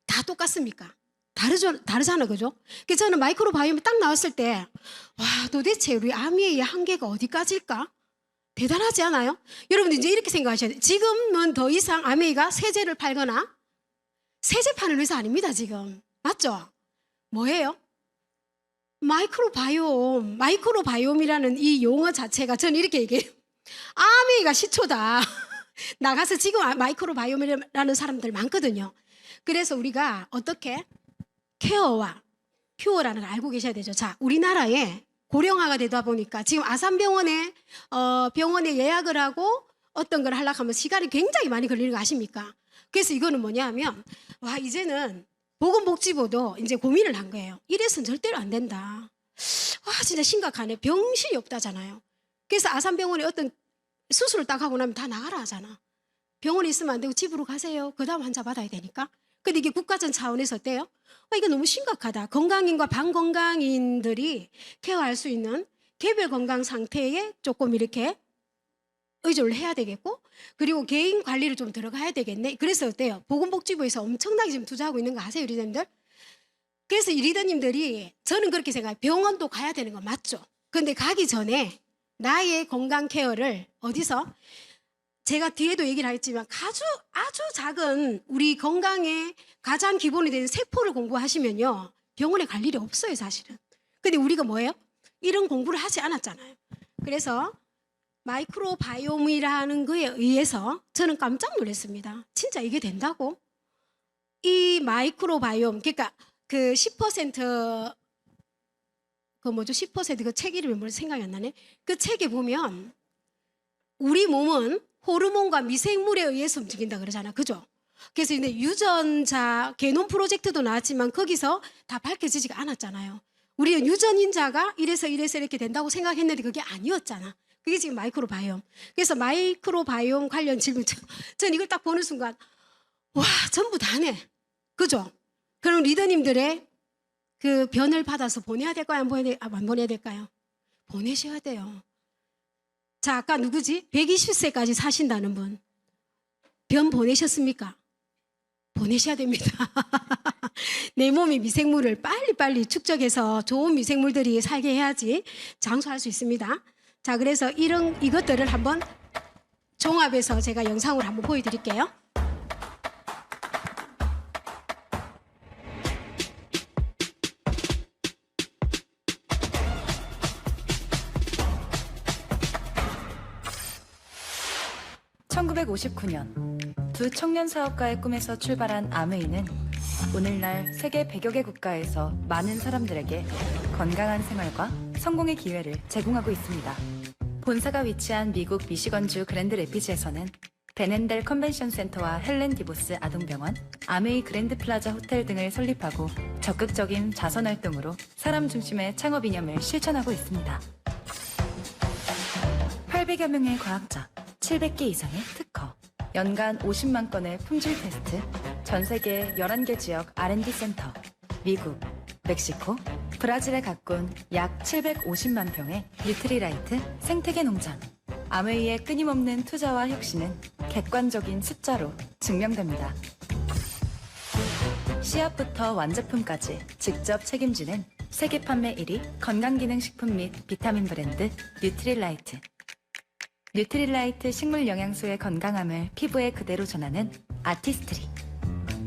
다 똑같습니까? 다르잖아, 그죠? 그래서 저는 마이크로바이옴이 딱 나왔을 때, 와, 도대체 우리 아미의 한계가 어디까지일까? 대단하지 않아요? 여러분들 이제 이렇게 생각하셔야 돼요. 지금은 더 이상 아메이가 세제를 팔거나 세제 파는 회사 아닙니다, 지금. 맞죠? 뭐예요? 마이크로바이옴이라는 이 용어 자체가 저는 이렇게 얘기해요. 아메이가 시초다. 나가서 지금 마이크로바이옴이라는 사람들 많거든요. 그래서 우리가 어떻게 케어와 퓨어라는 걸 알고 계셔야 되죠. 자, 우리나라에 고령화가 되다 보니까 지금 아산병원에 병원에 예약을 하고 어떤 걸 하려고 하면 시간이 굉장히 많이 걸리는 거 아십니까? 그래서 이거는 뭐냐면 와, 이제는 보건복지부도 이제 고민을 한 거예요. 이래서는 절대로 안 된다. 와, 진짜 심각하네. 병실이 없다잖아요. 그래서 아산병원에 어떤 수술을 딱 하고 나면 다 나가라 하잖아. 병원에 있으면 안 되고 집으로 가세요. 그 다음 환자 받아야 되니까. 근데 이게 국가전 차원에서 어때요? 이거 너무 심각하다. 건강인과 반건강인들이 케어할 수 있는 개별 건강 상태에 조금 이렇게 의존을 해야 되겠고, 그리고 개인 관리를 좀 들어가야 되겠네. 그래서 어때요? 보건복지부에서 엄청나게 지금 투자하고 있는 거 아세요, 리더님들? 그래서 이 리더님들이 저는 그렇게 생각해요. 병원도 가야 되는 거 맞죠? 근데 가기 전에 나의 건강 케어를 어디서? 제가 뒤에도 얘기를 하겠지만 아주 작은 우리 건강의 가장 기본이 되는 세포를 공부하시면요, 병원에 갈 일이 없어요, 사실은. 근데 우리가 뭐예요? 이런 공부를 하지 않았잖아요. 그래서 마이크로바이옴이라는 거에 의해서 저는 깜짝 놀랐습니다. 진짜 이게 된다고? 이 마이크로바이옴, 그러니까 그 10%, 그 뭐죠? 10% 그 책 이름이 뭐지? 생각이 안 나네. 그 책에 보면 우리 몸은 호르몬과 미생물에 의해서 움직인다 그러잖아. 그죠? 그래서 근데 유전자 게놈 프로젝트도 나왔지만 거기서 다 밝혀지지가 않았잖아요. 우리는 유전인자가 이래서 이렇게 된다고 생각했는데 그게 아니었잖아. 그게 지금 마이크로바이옴. 그래서 마이크로바이옴 관련 질문, 전 이걸 딱 보는 순간 와, 전부 다네. 그죠? 그럼 리더님들의 그 변을 받아서 보내야 될까요? 안 보내야 될까요? 보내셔야 돼요. 자, 아까 누구지? 120세까지 사신다는 분. 변 보내셨습니까? 보내셔야 됩니다. 내 몸의 미생물을 빨리빨리 축적해서 좋은 미생물들이 살게 해야지 장수할 수 있습니다. 자, 그래서 이것들을 한번 종합해서 제가 영상으로 한번 보여드릴게요. (1959년) 두 청년 사업가의 꿈에서 출발한 아메이는 오늘날 세계 100여 개 국가에서 많은 사람들에게 건강한 생활과 성공의 기회를 제공하고 있습니다. 본사가 위치한 미국 미시건주 그랜드 레피즈에서는 베넨델 컨벤션 센터와 헬렌 디보스 아동병원, 아메이 그랜드 플라자 호텔 등을 설립하고 적극적인 자선 활동으로 사람 중심의 창업 이념을 실천하고 있습니다. 800여 명의 과학자, 700개 이상의 특허, 연간 50만 건의 품질 테스트, 전 세계 11개 지역 R&D 센터, 미국, 멕시코, 브라질에 가꾼 약 750만 평의 뉴트리라이트 생태계 농장. 아메이의 끊임없는 투자와 혁신은 객관적인 숫자로 증명됩니다. 씨앗부터 완제품까지 직접 책임지는 세계 판매 1위 건강기능식품 및 비타민 브랜드 뉴트리라이트. 뉴트리라이트 식물 영양소의 건강함을 피부에 그대로 전하는 아티스트리.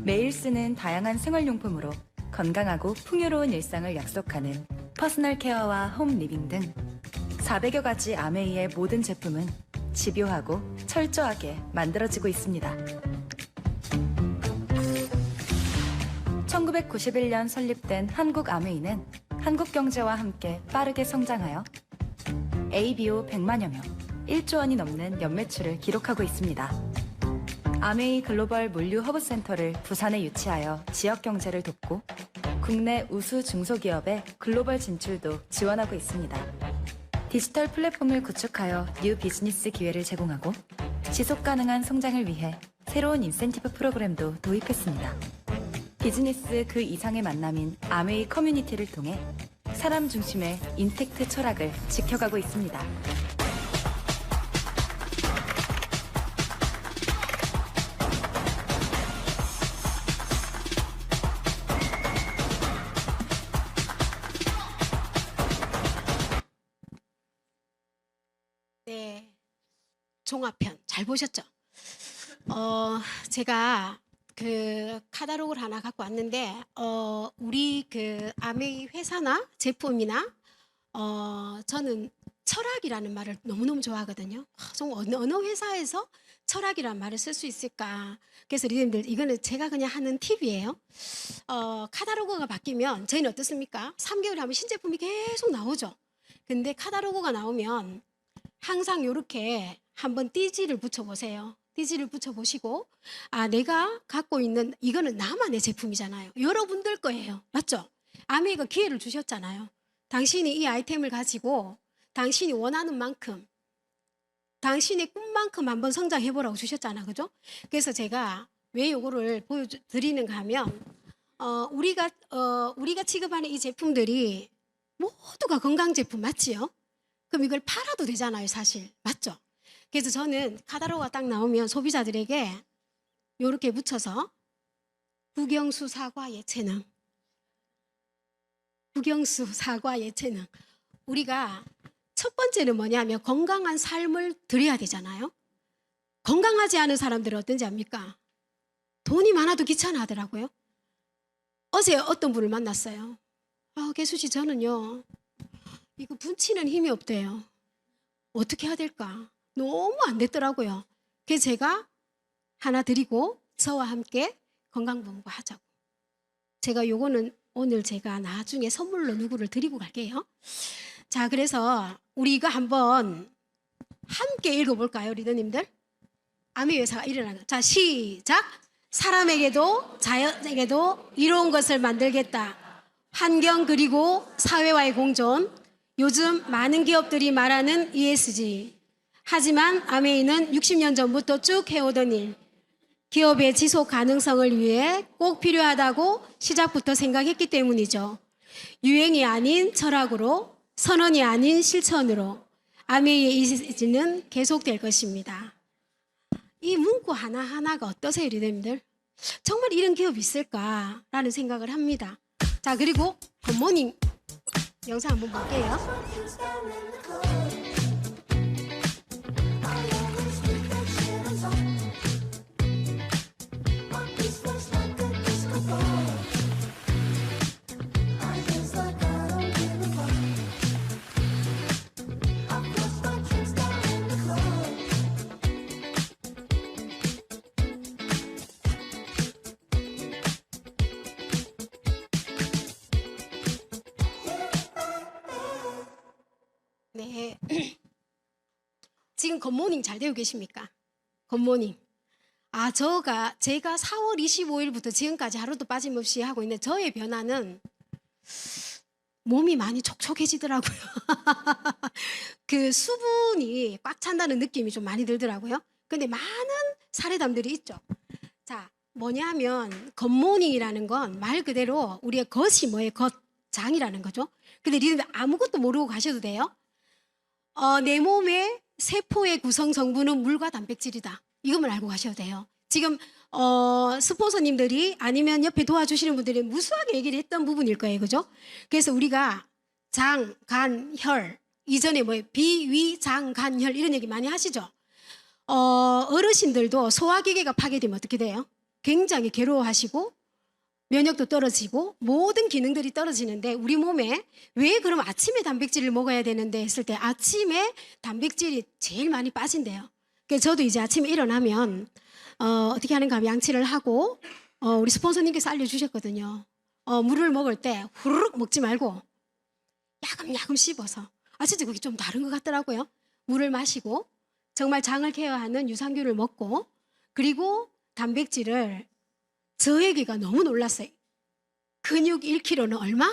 매일 쓰는 다양한 생활용품으로 건강하고 풍요로운 일상을 약속하는 퍼스널 케어와 홈 리빙 등 400여 가지 아메이의 모든 제품은 집요하고 철저하게 만들어지고 있습니다. 1991년 설립된 한국 아메이는 한국 경제와 함께 빠르게 성장하여 ABO 100만여 명, 1조 원이 넘는 연매출을 기록하고 있습니다. 아메이 글로벌 물류 허브센터를 부산에 유치하여 지역 경제를 돕고 국내 우수 중소기업의 글로벌 진출도 지원하고 있습니다. 디지털 플랫폼을 구축하여 뉴 비즈니스 기회를 제공하고 지속 가능한 성장을 위해 새로운 인센티브 프로그램도 도입했습니다. 비즈니스 그 이상의 만남인 아메이 커뮤니티를 통해 사람 중심의 인텍트 철학을 지켜가고 있습니다. 네. 종합편 잘 보셨죠? 제가 그 카탈로그를 하나 갖고 왔는데 우리 그 아메이 회사나 제품이나 저는 철학이라는 말을 너무너무 좋아하거든요. 정말 어느 회사에서 철학이라는 말을 쓸 수 있을까? 그래서 리더님들 이거는 제가 그냥 하는 팁이에요. 카탈로그가 바뀌면 저희는 어떻습니까? 3개월에 한 번 신제품이 계속 나오죠. 근데 카탈로그가 나오면 항상 이렇게 한번 띠지를 붙여보세요. 띠지를 붙여보시고 내가 갖고 있는 이거는 나만의 제품이잖아요. 여러분들 거예요. 맞죠? 아메이가 기회를 주셨잖아요. 당신이 이 아이템을 가지고 당신이 원하는 만큼 당신의 꿈만큼 한번 성장해보라고 주셨잖아. 그죠? 그래서 제가 왜 이거를 보여드리는가 하면 우리가 취급하는 이 제품들이 모두가 건강 제품 맞지요? 그럼 이걸 팔아도 되잖아요, 사실. 맞죠? 그래서 저는 카탈로그가 딱 나오면 소비자들에게 이렇게 붙여서 국영수 사과 예체능, 국영수 사과 예체능. 우리가 첫 번째는 뭐냐면 건강한 삶을 드려야 되잖아요. 건강하지 않은 사람들은 어떤지 압니까? 돈이 많아도 귀찮아하더라고요. 어제 어떤 분을 만났어요. 개수 씨 저는요 이거 분치는 힘이 없대요. 어떻게 해야 될까? 너무 안 됐더라고요. 그래서 제가 하나 드리고 저와 함께 건강본부하자고. 제가 요거는 오늘 제가 나중에 선물로 누구를 드리고 갈게요. 자, 그래서 우리 이거 한번 함께 읽어볼까요, 리더님들? 아메이 회사가 일어나는 거. 자, 시작. 사람에게도 자연에게도 이로운 것을 만들겠다. 환경 그리고 사회와의 공존. 요즘 많은 기업들이 말하는 ESG. 하지만 아메이는 60년 전부터 쭉 해오던 일. 기업의 지속 가능성을 위해 꼭 필요하다고 시작부터 생각했기 때문이죠. 유행이 아닌 철학으로, 선언이 아닌 실천으로 아메이의 ESG는 계속될 것입니다. 이 문구 하나하나가 어떠세요, 리더님들? 정말 이런 기업이 있을까라는 생각을 합니다. 자, 그리고 굿모닝 영상 한번 볼게요. 네. 지금 굿모닝 잘 되고 계십니까? 굿모닝. 제가 4월 25일부터 지금까지 하루도 빠짐없이 하고 있는데 저의 변화는 몸이 많이 촉촉해지더라고요. 그 수분이 꽉 찬다는 느낌이 좀 많이 들더라고요. 근데 많은 사례담들이 있죠. 자, 뭐냐면 굿모닝이라는 건 말 그대로 우리의 겉이 뭐예요? 겉장이라는 거죠. 근데 리더들 아무것도 모르고 가셔도 돼요. 내 몸의 세포의 구성 성분은 물과 단백질이다. 이것만 알고 가셔도 돼요. 지금 스폰서님들이 아니면 옆에 도와주시는 분들이 무수하게 얘기를 했던 부분일 거예요. 그죠? 그래서 우리가 장, 간, 혈 이전에 비, 위, 장, 간, 혈 이런 얘기 많이 하시죠? 어르신들도 소화기계가 파괴되면 어떻게 돼요? 굉장히 괴로워하시고 면역도 떨어지고 모든 기능들이 떨어지는데 우리 몸에 왜 그럼 아침에 단백질을 먹어야 되는데 했을 때 아침에 단백질이 제일 많이 빠진대요. 그래서 저도 이제 아침에 일어나면 어떻게 하는가 하면 양치를 하고 우리 스폰서님께서 알려주셨거든요. 물을 먹을 때 후루룩 먹지 말고 야금야금 씹어서 진짜 그게 좀 다른 것 같더라고요. 물을 마시고 정말 장을 케어하는 유산균을 먹고 그리고 단백질을 저에게가 너무 놀랐어요. 근육 1kg는 얼마?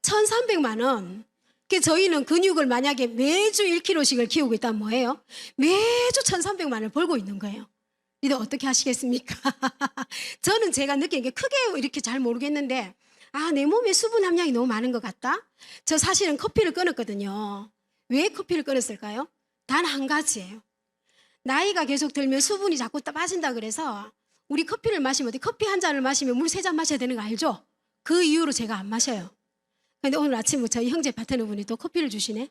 1,300만 원. 저희는 근육을 만약에 매주 1kg씩을 키우고 있다면 뭐예요? 매주 1,300만 원을 벌고 있는 거예요. 이제 어떻게 하시겠습니까? 저는 제가 느낀 게 크게 이렇게 잘 모르겠는데 내 몸에 수분 함량이 너무 많은 것 같다? 저 사실은 커피를 끊었거든요. 왜 커피를 끊었을까요? 단 한 가지예요. 나이가 계속 들면 수분이 자꾸 빠진다 그래서 우리 커피를 마시면 커피 한 잔을 마시면 물 3잔 마셔야 되는 거 알죠? 그 이후로 제가 안 마셔요. 근데 오늘 아침부터 저희 형제 파트너분이 또 커피를 주시네.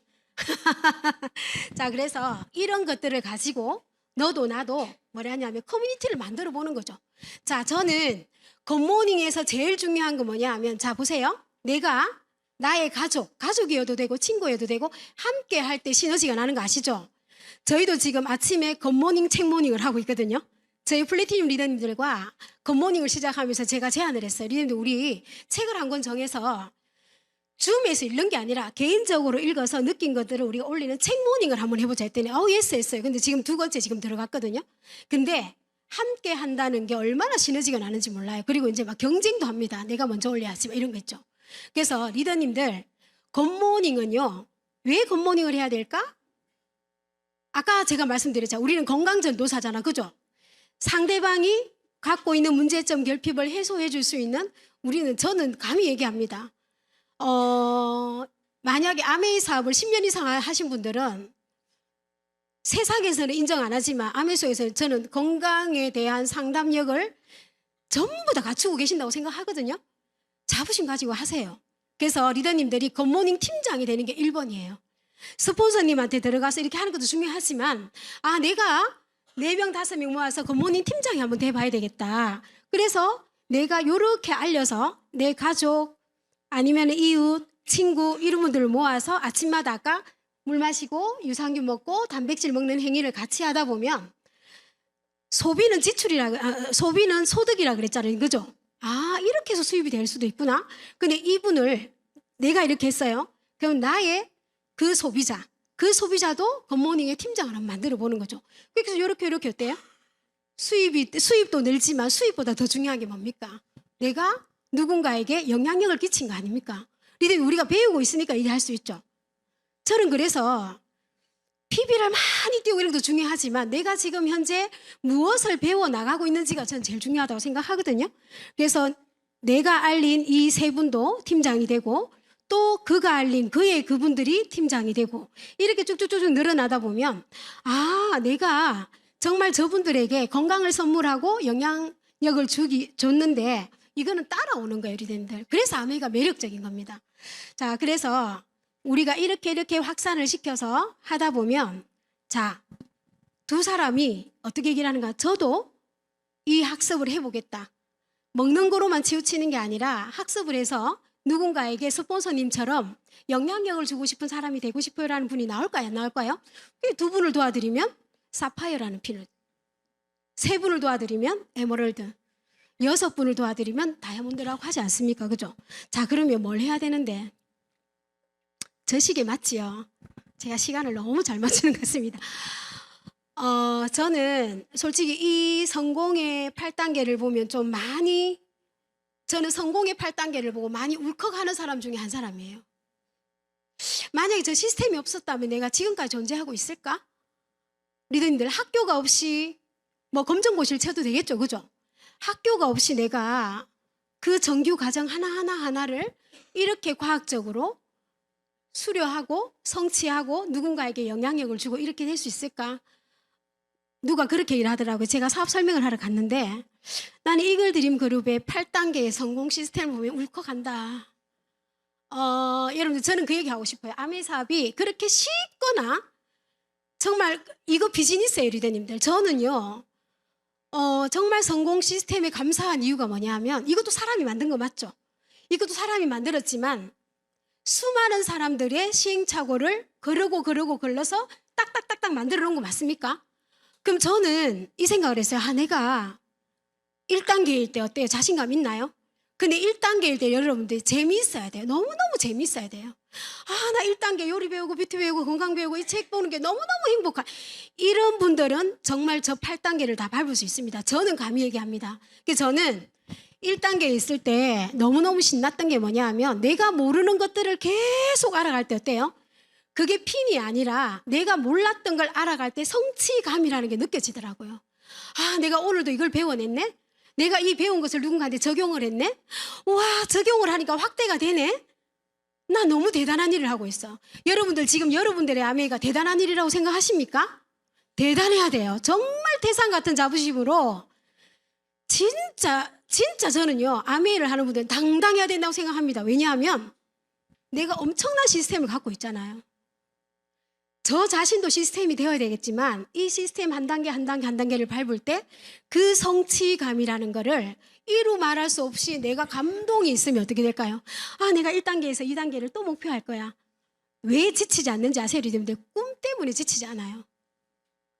자, 그래서 이런 것들을 가지고 너도 나도 뭐라 하냐면 커뮤니티를 만들어 보는 거죠. 자, 저는 굿모닝에서 제일 중요한 거 뭐냐 하면, 자, 보세요. 내가 나의 가족이어도 되고 친구여도 되고 함께 할 때 시너지가 나는 거 아시죠? 저희도 지금 아침에 굿모닝 책모닝을 하고 있거든요. 저희 플래티늄 리더님들과 굿모닝을 시작하면서 제가 제안을 했어요. 리더님들, 우리 책을 한 권 정해서 줌에서 읽는 게 아니라 개인적으로 읽어서 느낀 것들을 우리가 올리는 책모닝을 한번 해보자 했더니 예스 했어요. 근데 지금 2번째 지금 들어갔거든요. 근데 함께 한다는 게 얼마나 시너지가 나는지 몰라요. 그리고 이제 막 경쟁도 합니다. 내가 먼저 올려야지 막 이런 거 있죠. 그래서 리더님들, 굿모닝은요, 왜 굿모닝을 해야 될까? 아까 제가 말씀드렸죠. 우리는 건강전도사잖아. 그죠? 상대방이 갖고 있는 문제점 결핍을 해소해 줄 수 있는, 저는 감히 얘기합니다. 만약에 아메이 사업을 10년 이상 하신 분들은 세상에서는 인정 안 하지만 아메소에서 저는 건강에 대한 상담력을 전부 다 갖추고 계신다고 생각하거든요. 자부심 가지고 하세요. 그래서 리더님들이 굿모닝 팀장이 되는 게 1번이에요. 스폰서님한테 들어가서 이렇게 하는 것도 중요하지만, 내가 4명, 5명 모아서 굿모닝 팀장이 한번 돼봐야 되겠다. 그래서 내가 요렇게 알려서 내 가족 아니면 이웃, 친구 이런 분들을 모아서 아침마다 아까 물 마시고 유산균 먹고 단백질 먹는 행위를 같이 하다 보면 소비는 소비는 소득이라 그랬잖아요. 그죠? 이렇게 해서 수입이 될 수도 있구나. 근데 이분을 내가 이렇게 했어요. 그럼 나의 그 소비자도 굿모닝의 팀장을 한번 만들어 보는 거죠. 그래서 이렇게 어때요? 수입도 늘지만 수입보다 더 중요한 게 뭡니까? 내가 누군가에게 영향력을 끼친 거 아닙니까? 우리가 배우고 있으니까 이게 할 수 있죠. 저는 그래서 PB를 많이 띄우고 이런 것도 중요하지만 내가 지금 현재 무엇을 배워 나가고 있는지가 저는 제일 중요하다고 생각하거든요. 그래서 내가 알린 이 3분도 팀장이 되고 또 그가 알린 그분들이 팀장이 되고 이렇게 쭉쭉쭉 늘어나다 보면 내가 정말 저분들에게 건강을 선물하고 영향력을 줬는데 이거는 따라오는 거예요, 리더님들. 그래서 아메이가 매력적인 겁니다. 자, 그래서 우리가 이렇게 확산을 시켜서 하다 보면, 자, 2 사람이 어떻게 얘기를 하는가? 저도 이 학습을 해보겠다. 먹는 거로만 치우치는 게 아니라 학습을 해서 누군가에게 스폰서님처럼 영향력을 주고 싶은 사람이 되고 싶어요라는 분이 나올까요? 안 나올까요? 2분을 도와드리면 사파이어라는 필을, 3분을 도와드리면 에메랄드, 6분을 도와드리면 다이아몬드라고 하지 않습니까? 그죠? 자, 그러면 뭘 해야 되는데? 저 시계 맞지요? 제가 시간을 너무 잘 맞추는 것 같습니다. 저는 솔직히 이 성공의 8단계를 보면 저는 성공의 8단계를 보고 많이 울컥하는 사람 중에 한 사람이에요. 만약에 저 시스템이 없었다면 내가 지금까지 존재하고 있을까? 리더님들, 학교가 없이 검정고시를 쳐도 되겠죠, 그죠? 학교가 없이 내가 그 정규 과정 하나를 이렇게 과학적으로 수료하고 성취하고 누군가에게 영향력을 주고 이렇게 될 수 있을까? 누가 그렇게 일하더라고요. 제가 사업 설명을 하러 갔는데 나는 이글 드림 그룹의 8단계의 성공 시스템을 보면 울컥한다. 여러분들, 저는 그 얘기 하고 싶어요. 아메 사업이 그렇게 쉽거나 정말 이거 비즈니스예요, 리더님들. 저는요, 정말 성공 시스템에 감사한 이유가 뭐냐 하면 이것도 사람이 만든 거 맞죠? 이것도 사람이 만들었지만 수많은 사람들의 시행착오를 걸러서 딱딱딱딱 만들어 놓은 거 맞습니까? 그럼 저는 이 생각을 했어요. 내가 1단계일 때 어때요? 자신감 있나요? 근데 1단계일 때 여러분들 재미있어야 돼요. 너무너무 재미있어야 돼요. 나 1단계 요리 배우고 뷰티 배우고 건강 배우고 이 책 보는 게 너무너무 행복한, 이런 분들은 정말 저 8단계를 다 밟을 수 있습니다. 저는 감히 얘기합니다. 그래서 저는 1단계에 있을 때 너무너무 신났던 게 뭐냐 하면 내가 모르는 것들을 계속 알아갈 때 어때요? 그게 핀이 아니라 내가 몰랐던 걸 알아갈 때 성취감이라는 게 느껴지더라고요. 내가 오늘도 이걸 배워냈네? 내가 이 배운 것을 누군가한테 적용을 했네? 와, 적용을 하니까 확대가 되네? 나 너무 대단한 일을 하고 있어. 여러분들 지금 여러분들의 아메이가 대단한 일이라고 생각하십니까? 대단해야 돼요. 정말 태산 같은 자부심으로 진짜 저는요, 아메이를 하는 분들은 당당해야 된다고 생각합니다. 왜냐하면 내가 엄청난 시스템을 갖고 있잖아요. 저 자신도 시스템이 되어야 되겠지만 이 시스템 한 단계 한 단계 한 단계를 밟을 때 그 성취감이라는 거를 이루 말할 수 없이 내가 감동이 있으면 어떻게 될까요? 아, 내가 1단계에서 2단계를 또 목표할 거야. 왜 지치지 않는지 아세요? 여러분들? 꿈 때문에 지치지 않아요.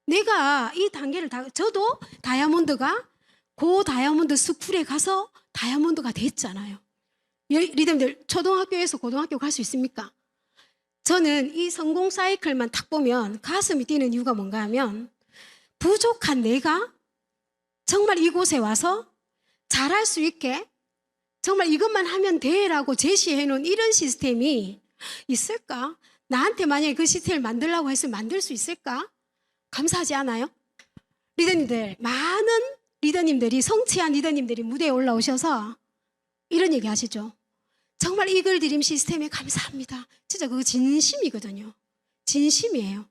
내가 이 단계를 저도 다이아몬드가 고 다이아몬드 스쿨에 가서 다이아몬드가 됐잖아요. 리듬들 초등학교에서 고등학교 갈 수 있습니까? 저는 이 성공 사이클만 딱 보면 가슴이 뛰는 이유가 뭔가 하면 부족한 내가 정말 이곳에 와서 잘할 수 있게 정말 이것만 하면 돼라고 제시해 놓은 이런 시스템이 있을까? 나한테 만약에 그 시스템을 만들라고 했으면 만들 수 있을까? 감사하지 않아요? 리더님들, 많은 리더님들이 성취한 리더님들이 무대에 올라오셔서 이런 얘기 하시죠. 정말 이글 드림 시스템에 감사합니다. 진짜 그거 진심이거든요. 진심이에요.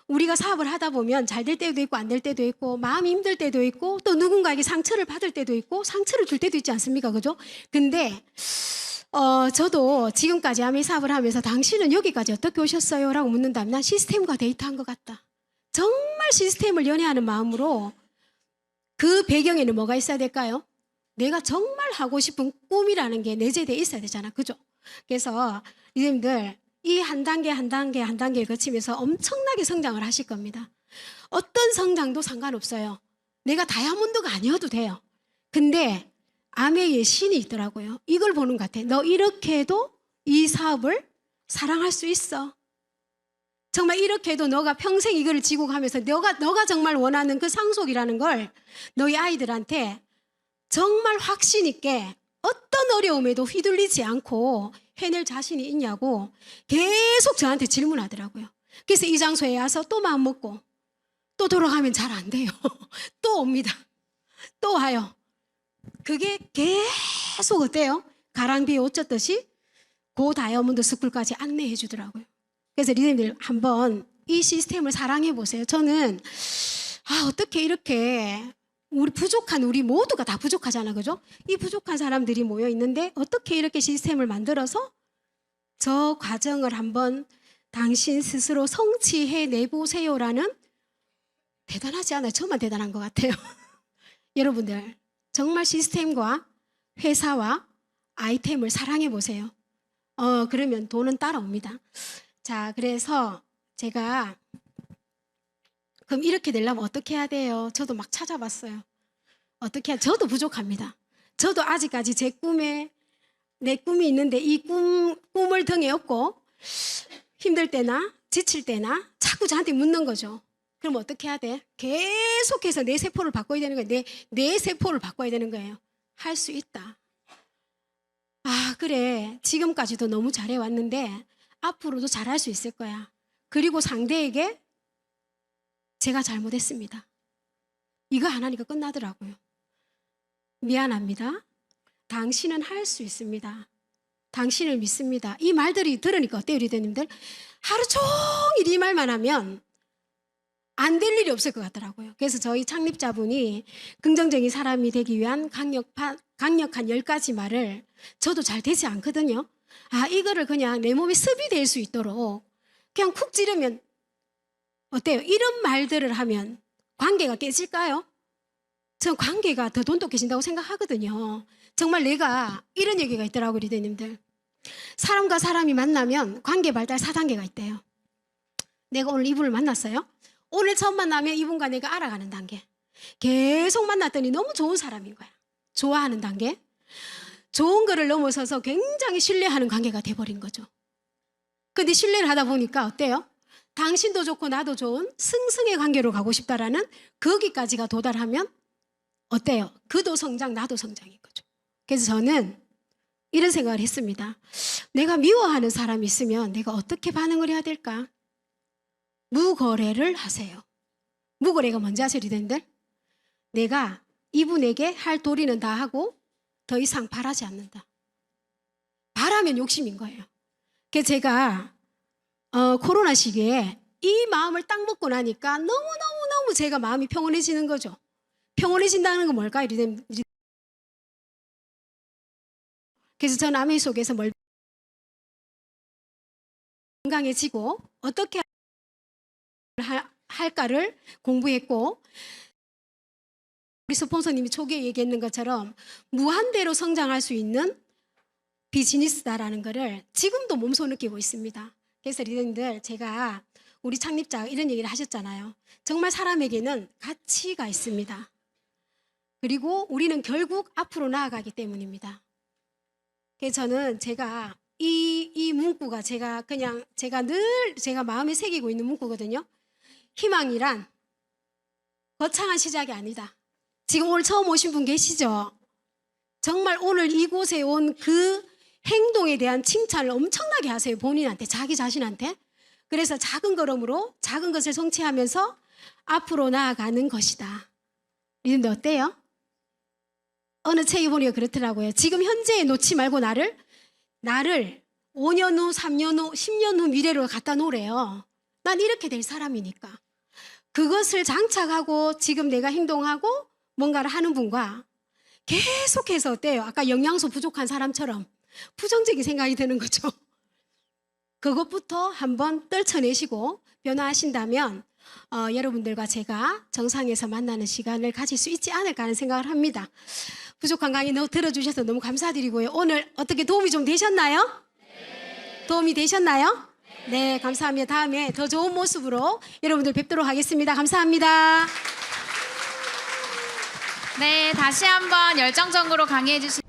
우리가 사업을 하다 보면 잘 될 때도 있고 안 될 때도 있고 마음이 힘들 때도 있고 또 누군가에게 상처를 받을 때도 있고 상처를 줄 때도 있지 않습니까? 그죠? 근데 저도 지금까지 아미 사업을 하면서 당신은 여기까지 어떻게 오셨어요? 라고 묻는다면 난 시스템과 데이터한 것 같다. 정말 시스템을 연애하는 마음으로 그 배경에는 뭐가 있어야 될까요? 내가 정말 하고 싶은 꿈이라는 게 내재되어 있어야 되잖아. 그죠? 그래서 이님들 이 한 단계 한 단계 한 단계를 거치면서 엄청나게 성장을 하실 겁니다. 어떤 성장도 상관없어요. 내가 다이아몬드가 아니어도 돼요. 근데 아메의 신이 있더라고요. 이걸 보는 것 같아. 너 이렇게 해도 이 사업을 사랑할 수 있어. 정말 이렇게 해도 너가 평생 이거를 지고 가면서 너가 정말 원하는 그 상속이라는 걸 너희 아이들한테 정말 확신 있게 어떤 어려움에도 휘둘리지 않고 해낼 자신이 있냐고 계속 저한테 질문하더라고요. 그래서 이 장소에 와서 또 마음 먹고 또 돌아가면 잘 안 돼요. 또 옵니다. 또 와요. 그게 계속 어때요? 가랑비에 옷 젖듯이 고 다이아몬드 스쿨까지 안내해 주더라고요. 그래서 리더님들 한번 이 시스템을 사랑해 보세요. 저는 어떻게 이렇게 우리 모두가 다 부족하잖아. 그죠? 이 부족한 사람들이 모여 있는데 어떻게 이렇게 시스템을 만들어서 저 과정을 한번 당신 스스로 성취해 내보세요라는 대단하지 않아요? 저만 대단한 것 같아요. 여러분들 정말 시스템과 회사와 아이템을 사랑해 보세요. 그러면 돈은 따라옵니다. 자, 그래서 제가 그럼 이렇게 되려면 어떻게 해야 돼요? 저도 막 찾아봤어요. 어떻게 해야, 저도 부족합니다. 저도 아직까지 내 꿈이 있는데 이 꿈을 등에 업고 힘들 때나 지칠 때나 자꾸 저한테 묻는 거죠. 그럼 어떻게 해야 돼? 계속해서 내 세포를 바꿔야 되는 거예요. 내 세포를 바꿔야 되는 거예요. 할 수 있다. 그래. 지금까지도 너무 잘해왔는데 앞으로도 잘할 수 있을 거야. 그리고 상대에게 제가 잘못했습니다. 이거 하나니까 끝나더라고요. 미안합니다. 당신은 할 수 있습니다. 당신을 믿습니다. 이 말들이 들으니까 어때요, 리더님들? 하루 종일 이 말만 하면 안 될 일이 없을 것 같더라고요. 그래서 저희 창립자분이 긍정적인 사람이 되기 위한 강력한 10가지 말을 저도 잘 되지 않거든요. 이거를 그냥 내 몸에 습이 될 수 있도록 그냥 쿡 찌르면 어때요? 이런 말들을 하면 관계가 깨질까요? 전 관계가 더 돈독해진다고 생각하거든요. 정말 내가 이런 얘기가 있더라고요, 리더님들. 사람과 사람이 만나면 관계 발달 4단계가 있대요. 내가 오늘 이분을 만났어요. 오늘 처음 만나면 이분과 내가 알아가는 단계. 계속 만났더니 너무 좋은 사람인 거야. 좋아하는 단계. 좋은 거를 넘어서서 굉장히 신뢰하는 관계가 돼버린 거죠. 근데 신뢰를 하다 보니까 어때요? 당신도 좋고 나도 좋은 승승의 관계로 가고 싶다라는 거기까지가 도달하면 어때요? 그도 성장, 나도 성장인 거죠. 그래서 저는 이런 생각을 했습니다. 내가 미워하는 사람이 있으면 내가 어떻게 반응을 해야 될까? 무거래를 하세요. 무거래가 뭔지 아세요, 리더님들? 내가 이분에게 할 도리는 다 하고 더 이상 바라지 않는다. 바라면 욕심인 거예요. 그래서 제가 코로나 시기에 이 마음을 딱 먹고 나니까 너무너무너무 제가 마음이 평온해지는 거죠. 평온해진다는 건 뭘까요? 그래서 전 아메 속에서 건강해지고 어떻게 할까를 공부했고, 우리 스폰서님이 초기에 얘기했는 것처럼 무한대로 성장할 수 있는 비즈니스다라는 거를 지금도 몸소 느끼고 있습니다. 그래서 리더님들, 제가 우리 창립자 이런 얘기를 하셨잖아요. 정말 사람에게는 가치가 있습니다. 그리고 우리는 결국 앞으로 나아가기 때문입니다. 그래서 저는 제가 이 문구가 제가 늘 제가 마음에 새기고 있는 문구거든요. 희망이란 거창한 시작이 아니다. 지금 오늘 처음 오신 분 계시죠? 정말 오늘 이곳에 온 그 행동에 대한 칭찬을 엄청나게 하세요. 본인한테, 자기 자신한테. 그래서 작은 걸음으로 작은 것을 성취하면서 앞으로 나아가는 것이다. 이런데 어때요? 어느 책에 보니까 그렇더라고요. 지금 현재에 놓지 말고 나를 5년 후, 3년 후, 10년 후 미래로 갖다 놓으래요. 난 이렇게 될 사람이니까. 그것을 장착하고 지금 내가 행동하고 뭔가를 하는 분과 계속해서 어때요? 아까 영양소 부족한 사람처럼 부정적인 생각이 드는 거죠. 그것부터 한번 떨쳐내시고 변화하신다면 여러분들과 제가 정상에서 만나는 시간을 가질 수 있지 않을까 하는 생각을 합니다. 부족한 강의 들어주셔서 너무 감사드리고요. 오늘 어떻게 도움이 좀 되셨나요? 네. 도움이 되셨나요? 네, 감사합니다. 다음에 더 좋은 모습으로 여러분들 뵙도록 하겠습니다. 감사합니다. 네, 다시 한번 열정적으로 강의해 주신